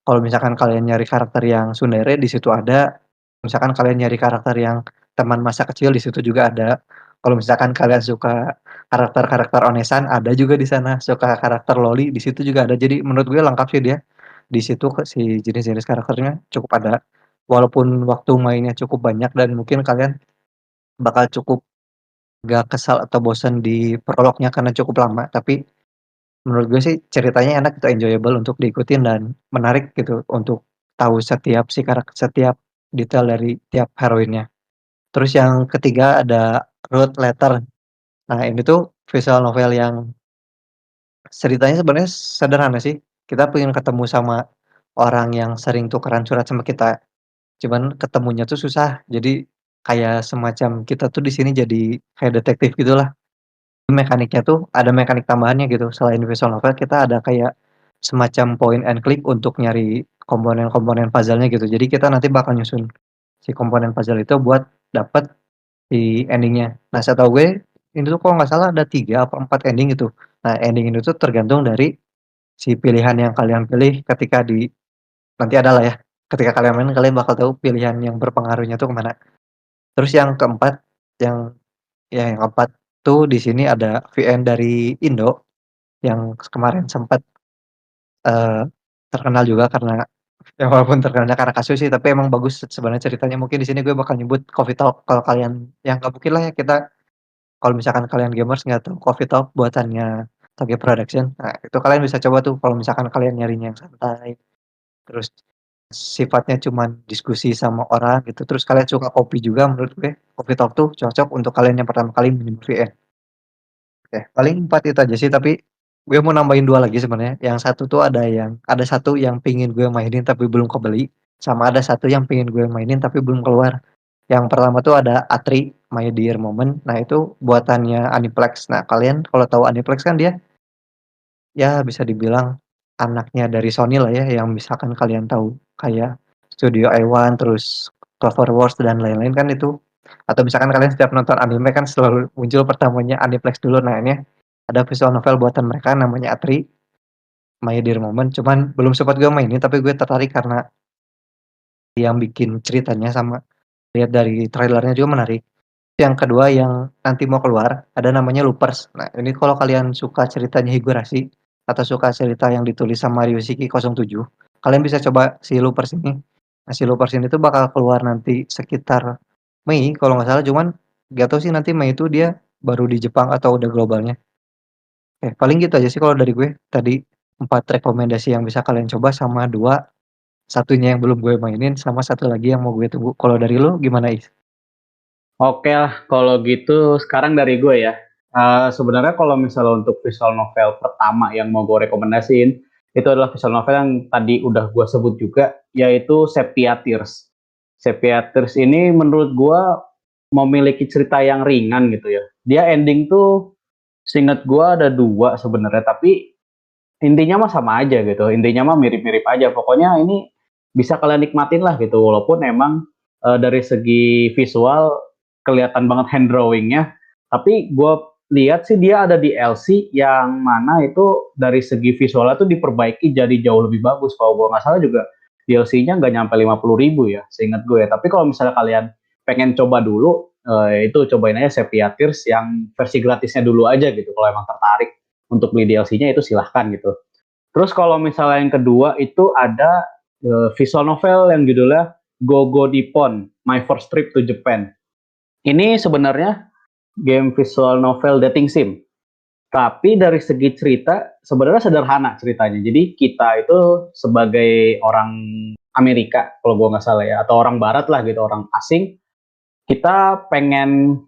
Kalau misalkan kalian nyari karakter yang tsundere di situ ada, misalkan kalian nyari karakter yang teman masa kecil di situ juga ada. Kalau misalkan kalian suka karakter-karakter onesan ada juga di sana, suka karakter loli di situ juga ada. Jadi menurut gue lengkap sih dia. Di situ si jenis-jenis karakternya cukup ada. Walaupun waktu mainnya cukup banyak dan mungkin kalian bakal cukup gak kesal atau bosan di prolognya karena cukup lama, tapi menurut gue sih ceritanya enak itu enjoyable untuk diikutin dan menarik gitu untuk tahu setiap detail dari tiap heroinnya. Terus yang ketiga ada Road Letter. Nah ini tuh visual novel yang ceritanya sebenarnya sederhana sih. Kita pengen ketemu sama orang yang sering tukeran surat sama kita, cuman ketemunya tuh susah. Jadi kayak semacam kita tuh di sini jadi kayak detektif gitulah. Mekaniknya tuh ada mekanik tambahannya gitu, selain visual novel kita ada kayak semacam point and click untuk nyari komponen-komponen puzzle-nya gitu. Jadi kita nanti bakal nyusun si komponen puzzle itu buat dapet si ending-nya. Nah setahu gue, ini tuh kalau nggak salah ada 3 apa 4 ending gitu. Nah ending itu tuh tergantung dari si pilihan yang kalian pilih ketika nanti adalah ya, ketika kalian main kalian bakal tahu pilihan yang berpengaruhnya tuh kemana. Terus yang keempat, yang yang keempat tuh di sini ada VN dari Indo yang kemarin sempat, eee, terkenal juga karena ya walaupun terkenalnya karena kasus sih, tapi emang bagus sebenarnya ceritanya. Mungkin di sini gue bakal nyebut Coffee Talk kalau kalian yang nggak mungkin lah ya kita kalau misalkan kalian gamers nggak tahu Coffee Talk buatannya Toge Production. Nah, itu kalian bisa coba tuh kalau misalkan kalian nyarinya yang santai, terus sifatnya cuman diskusi sama orang gitu, terus kalian suka kopi juga menurut gue Coffee Talk tuh cocok untuk kalian yang pertama kali minum VN. Oke, paling 4 itu aja sih, tapi gue mau nambahin 2 lagi sebenarnya. Yang satu tuh ada satu yang pengen gue mainin tapi belum kebeli, sama ada satu yang pengen gue mainin tapi belum keluar. Yang pertama tuh ada Atri, My Dear Moment. Nah, itu buatannya Aniplex. Nah, kalian kalau tahu Aniplex kan dia ya bisa dibilang anaknya dari Sony lah ya, yang misalkan kalian tahu kayak Studio A1, terus Cloverworks dan lain-lain kan itu atau misalkan kalian setiap nonton anime kan selalu muncul pertamanya Aniplex dulu. Nah, ini ada visual novel buatan mereka namanya Atri, My Dear Moment, cuman belum sempat gue mainin tapi gue tertarik karena yang bikin ceritanya sama lihat dari trailernya juga menarik. Yang kedua yang nanti mau keluar ada namanya Loopers. Nah, ini kalau kalian suka ceritanya Higurashi atau suka cerita yang ditulis sama Ryushiki 07, kalian bisa coba si Loopers ini. Nah, si Loopers ini tuh bakal keluar nanti sekitar Mei kalau nggak salah, cuman nggak tahu sih nanti Mei itu dia baru di Jepang atau udah globalnya. Paling gitu aja sih kalau dari gue. Tadi 4 rekomendasi yang bisa kalian coba sama 2 satunya yang belum gue mainin sama satu lagi yang mau gue tunggu. Kalau dari lu gimana, Is? Oke lah, kalau gitu sekarang dari gue ya. Sebenarnya kalau misalnya untuk visual novel pertama yang mau gue rekomendasiin, itu adalah visual novel yang tadi udah gue sebut juga, yaitu Sepia Tears. Sepia Tears ini menurut gue memiliki cerita yang ringan gitu ya. Dia ending tuh, seingat gue ada 2 sebenarnya, tapi intinya mah sama aja gitu. Intinya mah mirip-mirip aja. Pokoknya ini bisa kalian nikmatin lah gitu. Walaupun emang dari segi visual kelihatan banget hand drawingnya. Tapi gue lihat sih dia ada di LC yang mana itu dari segi visualnya tuh diperbaiki jadi jauh lebih bagus. Kalau gue nggak salah juga DLC-nya nggak nyampe 50.000 ya, seingat gue. Tapi kalau misalnya kalian pengen coba dulu, itu cobain aja Sepia Tears yang versi gratisnya dulu aja gitu. Kalau emang tertarik untuk beli DLC-nya itu silahkan gitu. Terus kalau misalnya yang kedua itu ada visual novel yang judulnya Go Go Nippon, My First Trip to Japan. Ini sebenarnya game visual novel dating sim. Tapi dari segi cerita sebenarnya sederhana ceritanya. Jadi kita itu sebagai orang Amerika kalau gue nggak salah ya, atau orang Barat lah gitu, orang asing kita pengen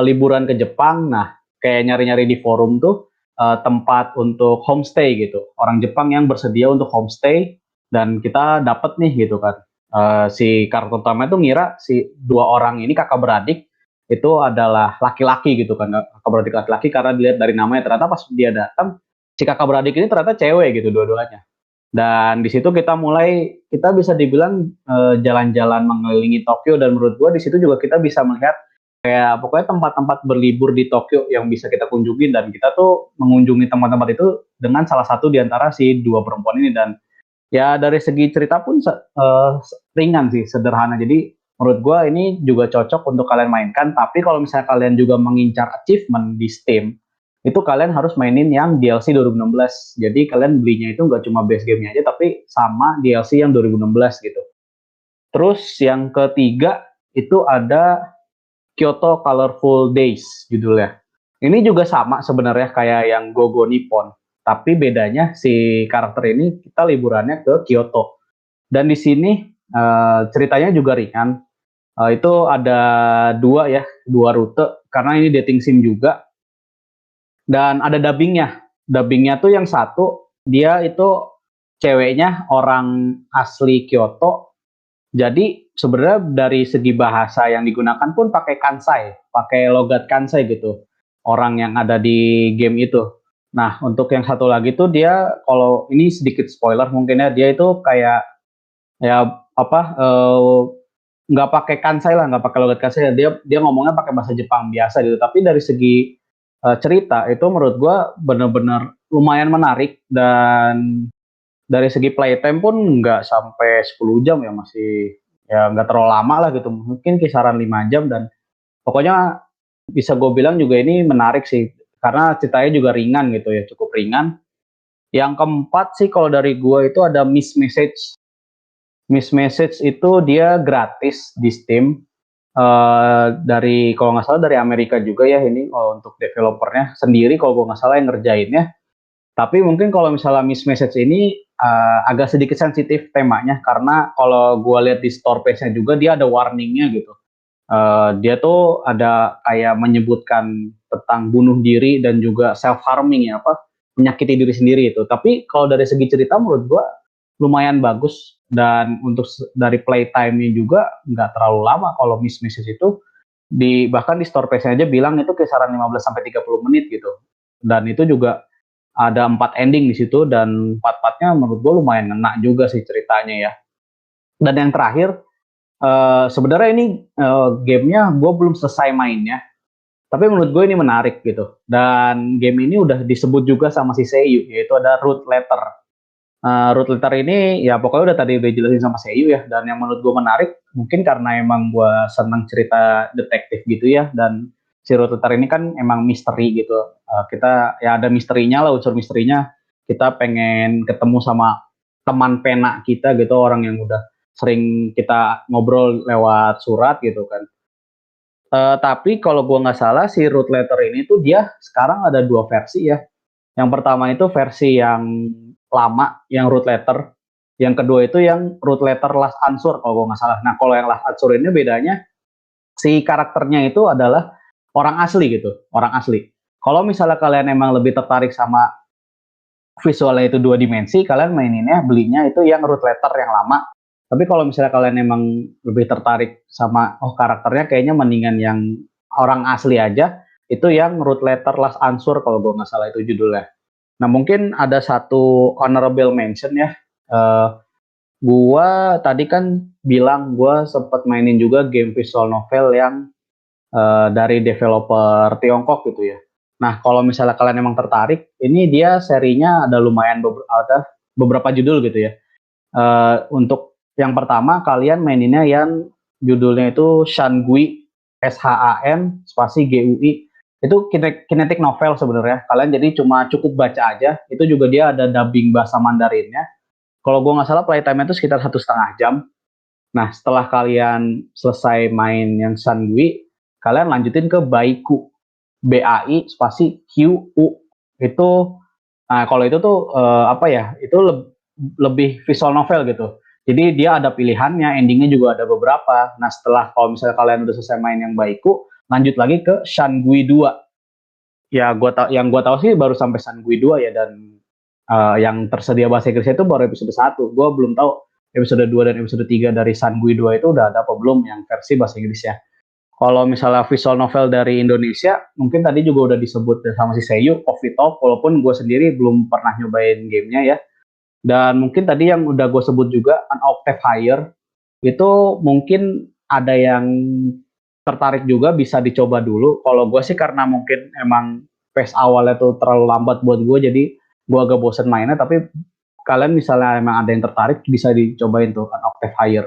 liburan ke Jepang. Nah, kayak nyari-nyari di forum tuh tempat untuk homestay gitu. Orang Jepang yang bersedia untuk homestay dan kita dapat nih gitu kan. Si karakter utama itu ngira si dua orang ini kakak beradik itu adalah laki-laki gitu kan, kakak beradik laki-laki karena dilihat dari namanya. Ternyata pas dia datang si kakak beradik ini ternyata cewek gitu dua-duanya. Dan di situ kita bisa dibilang jalan-jalan mengelilingi Tokyo, dan menurut gua di situ juga kita bisa melihat kayak pokoknya tempat-tempat berlibur di Tokyo yang bisa kita kunjungin, dan kita tuh mengunjungi tempat-tempat itu dengan salah satu di antara si dua perempuan ini. Dan ya dari segi cerita pun ringan sih, sederhana. Jadi menurut gua ini juga cocok untuk kalian mainkan, tapi kalau misalnya kalian juga mengincar achievement di Steam, itu kalian harus mainin yang DLC 2016. Jadi kalian belinya itu nggak cuma base gamenya aja, tapi sama DLC yang 2016 gitu. Terus yang ketiga itu ada Kyoto Colorful Days judulnya. Ini juga sama sebenarnya kayak yang Gogo Nippon, tapi bedanya si karakter ini kita liburannya ke Kyoto. Dan di sini ceritanya juga ringan. Itu ada dua rute karena ini dating sim juga, dan ada dubbingnya. Dubbingnya tuh yang satu dia itu ceweknya orang asli Kyoto, jadi sebenarnya dari segi bahasa yang digunakan pun pakai Kansai, pakai logat Kansai gitu. Orang yang ada di game itu. Nah, untuk yang satu lagi tuh dia, kalau ini sedikit spoiler mungkin ya, dia itu kayak ya apa nggak pakai Kansai lah, nggak pakai logat Kansai. Dia dia ngomongnya pakai bahasa Jepang biasa gitu. Tapi dari segi cerita itu menurut gua bener-bener lumayan menarik, dan dari segi playtime pun nggak sampai 10 jam ya, masih ya nggak terlalu lama lah gitu, mungkin kisaran 5 jam. Dan pokoknya bisa gue bilang juga ini menarik sih karena ceritanya juga ringan gitu ya, cukup ringan. Yang keempat sih kalau dari gue itu ada Miss Message. Miss Message itu dia gratis di Steam. Dari kalau nggak salah dari Amerika juga ya ini, untuk developernya sendiri kalau gue nggak salah yang ngerjainnya. Tapi mungkin kalau misalnya Miss Message ini agak sedikit sensitif temanya, karena kalau gue lihat di store page-nya juga dia ada warningnya gitu. Dia tuh ada kayak menyebutkan tentang bunuh diri dan juga self harming ya, apa menyakiti diri sendiri itu. Tapi kalau dari segi cerita menurut gue lumayan bagus, dan untuk dari playtime-nya juga nggak terlalu lama. Kalau Miss Message itu bahkan di store page aja bilang itu kisaran 15 sampai 30 menit gitu. Dan itu juga ada 4 ending di situ, dan 4-4-nya menurut gue lumayan ngena juga sih ceritanya ya. Dan yang terakhir, sebenarnya ini gamenya gue belum selesai mainnya, tapi menurut gue ini menarik gitu. Dan game ini udah disebut juga sama si Seiyu, yaitu ada Root Letter. Root Letter ini ya pokoknya udah dijelasin sama Seiyu ya. Dan yang menurut gue menarik, mungkin karena emang gue senang cerita detektif gitu ya, dan si Root Letter ini kan emang misteri gitu. Kita ya ada misterinya lah, unsur misterinya. Kita pengen ketemu sama teman pena kita gitu, orang yang udah sering kita ngobrol lewat surat gitu kan. Tapi kalau gue nggak salah si Root Letter ini tuh dia sekarang ada dua versi ya. Yang pertama itu versi yang lama, yang root letter. Yang kedua itu yang root letter last answer kalau gue nggak salah. Nah, kalau yang last answer ini bedanya si karakternya itu adalah orang asli gitu, orang asli. Kalau misalnya kalian emang lebih tertarik sama visualnya itu dua dimensi, kalian maininnya belinya itu yang root letter yang lama. Tapi kalau misalnya kalian emang lebih tertarik sama karakternya kayaknya mendingan yang orang asli aja, itu yang root letter last answer kalau gue nggak salah itu judulnya. Nah, mungkin ada satu honorable mention ya. Uh, gua tadi kan bilang gua sempat mainin juga game visual novel yang dari developer Tiongkok gitu ya. Nah, kalau misalnya kalian emang tertarik, ini dia serinya ada lumayan ada beberapa judul gitu ya. Untuk yang pertama kalian maininnya yang judulnya itu Shangui, SHAN spasi GUI. Itu kinetic novel sebenarnya. Kalian jadi cuma cukup baca aja. Itu juga dia ada dubbing bahasa Mandarinnya. Kalau gue nggak salah playtime-nya itu sekitar 1,5 jam. Nah, setelah kalian selesai main yang Shangui, kalian lanjutin ke Baiku. BAI spasi QU. Itu, nah kalau itu tuh apa ya? Itu lebih visual novel gitu. Jadi dia ada pilihannya, endingnya juga ada beberapa. Nah setelah kalau misalnya kalian udah selesai main yang Baiku, lanjut lagi ke Shangui 2. Ya yang gua tahu sih baru sampai Shangui 2 ya, dan yang tersedia bahasa Inggrisnya itu baru episode 1. Gua belum tahu episode 2 dan episode 3 dari Shangui 2 itu udah ada apa belum yang versi bahasa Inggrisnya. Kalau misalnya visual novel dari Indonesia, mungkin tadi juga udah disebut sama si Seiyu, Coffee Talk, walaupun gue sendiri belum pernah nyobain gamenya ya. Dan mungkin tadi yang udah gue sebut juga, An Octave Higher, itu mungkin ada yang tertarik juga bisa dicoba dulu. Kalau gue sih karena mungkin emang pace awalnya tuh terlalu lambat buat gue, jadi gue agak bosen mainnya, tapi kalian misalnya emang ada yang tertarik, bisa dicobain tuh An Octave Higher.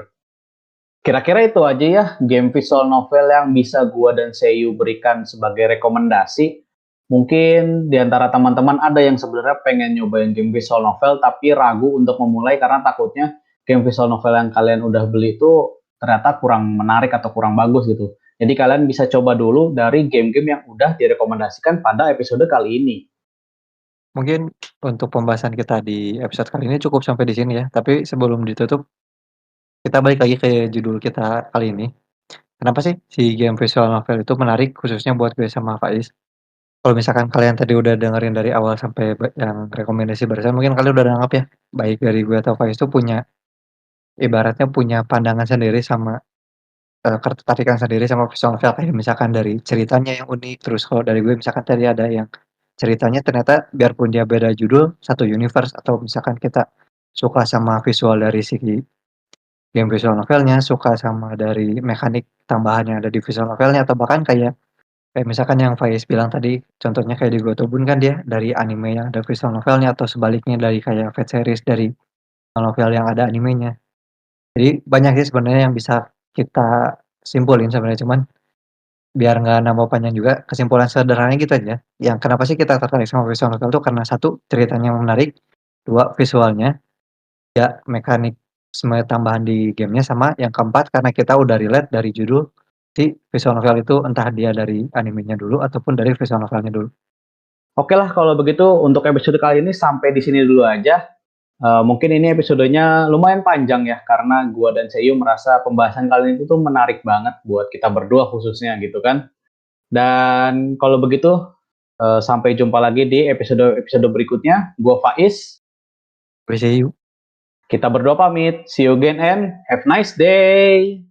Kira-kira itu aja ya game visual novel yang bisa gua dan Seiyu berikan sebagai rekomendasi. Mungkin di antara teman-teman ada yang sebenarnya pengen nyobain game visual novel tapi ragu untuk memulai karena takutnya game visual novel yang kalian udah beli itu ternyata kurang menarik atau kurang bagus gitu. Jadi kalian bisa coba dulu dari game-game yang udah direkomendasikan pada episode kali ini. Mungkin untuk pembahasan kita di episode kali ini cukup sampai di sini ya, tapi sebelum ditutup, kita balik lagi ke judul kita kali ini. Kenapa sih si game visual novel itu menarik khususnya buat gue sama Faiz? Kalau misalkan kalian tadi udah dengerin dari awal sampai yang rekomendasi barusan, mungkin kalian udah nangkap ya, baik dari gue atau Faiz itu punya ibaratnya punya pandangan sendiri sama, ketertarikan sendiri sama visual novel. Kayak misalkan dari ceritanya yang unik, terus kalau dari gue misalkan tadi ada yang ceritanya ternyata biarpun dia beda judul, satu universe, atau misalkan kita suka sama visual dari si game visual novelnya, suka sama dari mekanik tambahan yang ada di visual novelnya, atau bahkan kayak kayak misalkan yang Faiz bilang tadi, contohnya kayak di Gotobun kan dia dari anime yang ada visual novelnya, atau sebaliknya dari kayak Fate series dari novel yang ada animenya. Jadi banyak sih sebenarnya yang bisa kita simpulin sebenarnya, cuman biar nggak nambah panjang juga, kesimpulan sederhananya gitu aja. Yang kenapa sih kita tertarik sama visual novel tuh karena satu ceritanya menarik, dua visualnya, ya mekanik semua tambahan di gamenya, sama yang keempat karena kita udah relate dari judul si visual novel itu, entah dia dari animenya dulu ataupun dari visual novelnya dulu. Oke lah kalau begitu untuk episode kali ini sampai di sini dulu aja. Mungkin ini episodenya lumayan panjang ya karena gua dan Seiyu merasa pembahasan kali ini tuh menarik banget buat kita berdua khususnya gitu kan. Dan kalau begitu sampai jumpa lagi di episode berikutnya. Gua Faiz. Gue see you. Kita berdua pamit. See you again and have a nice day.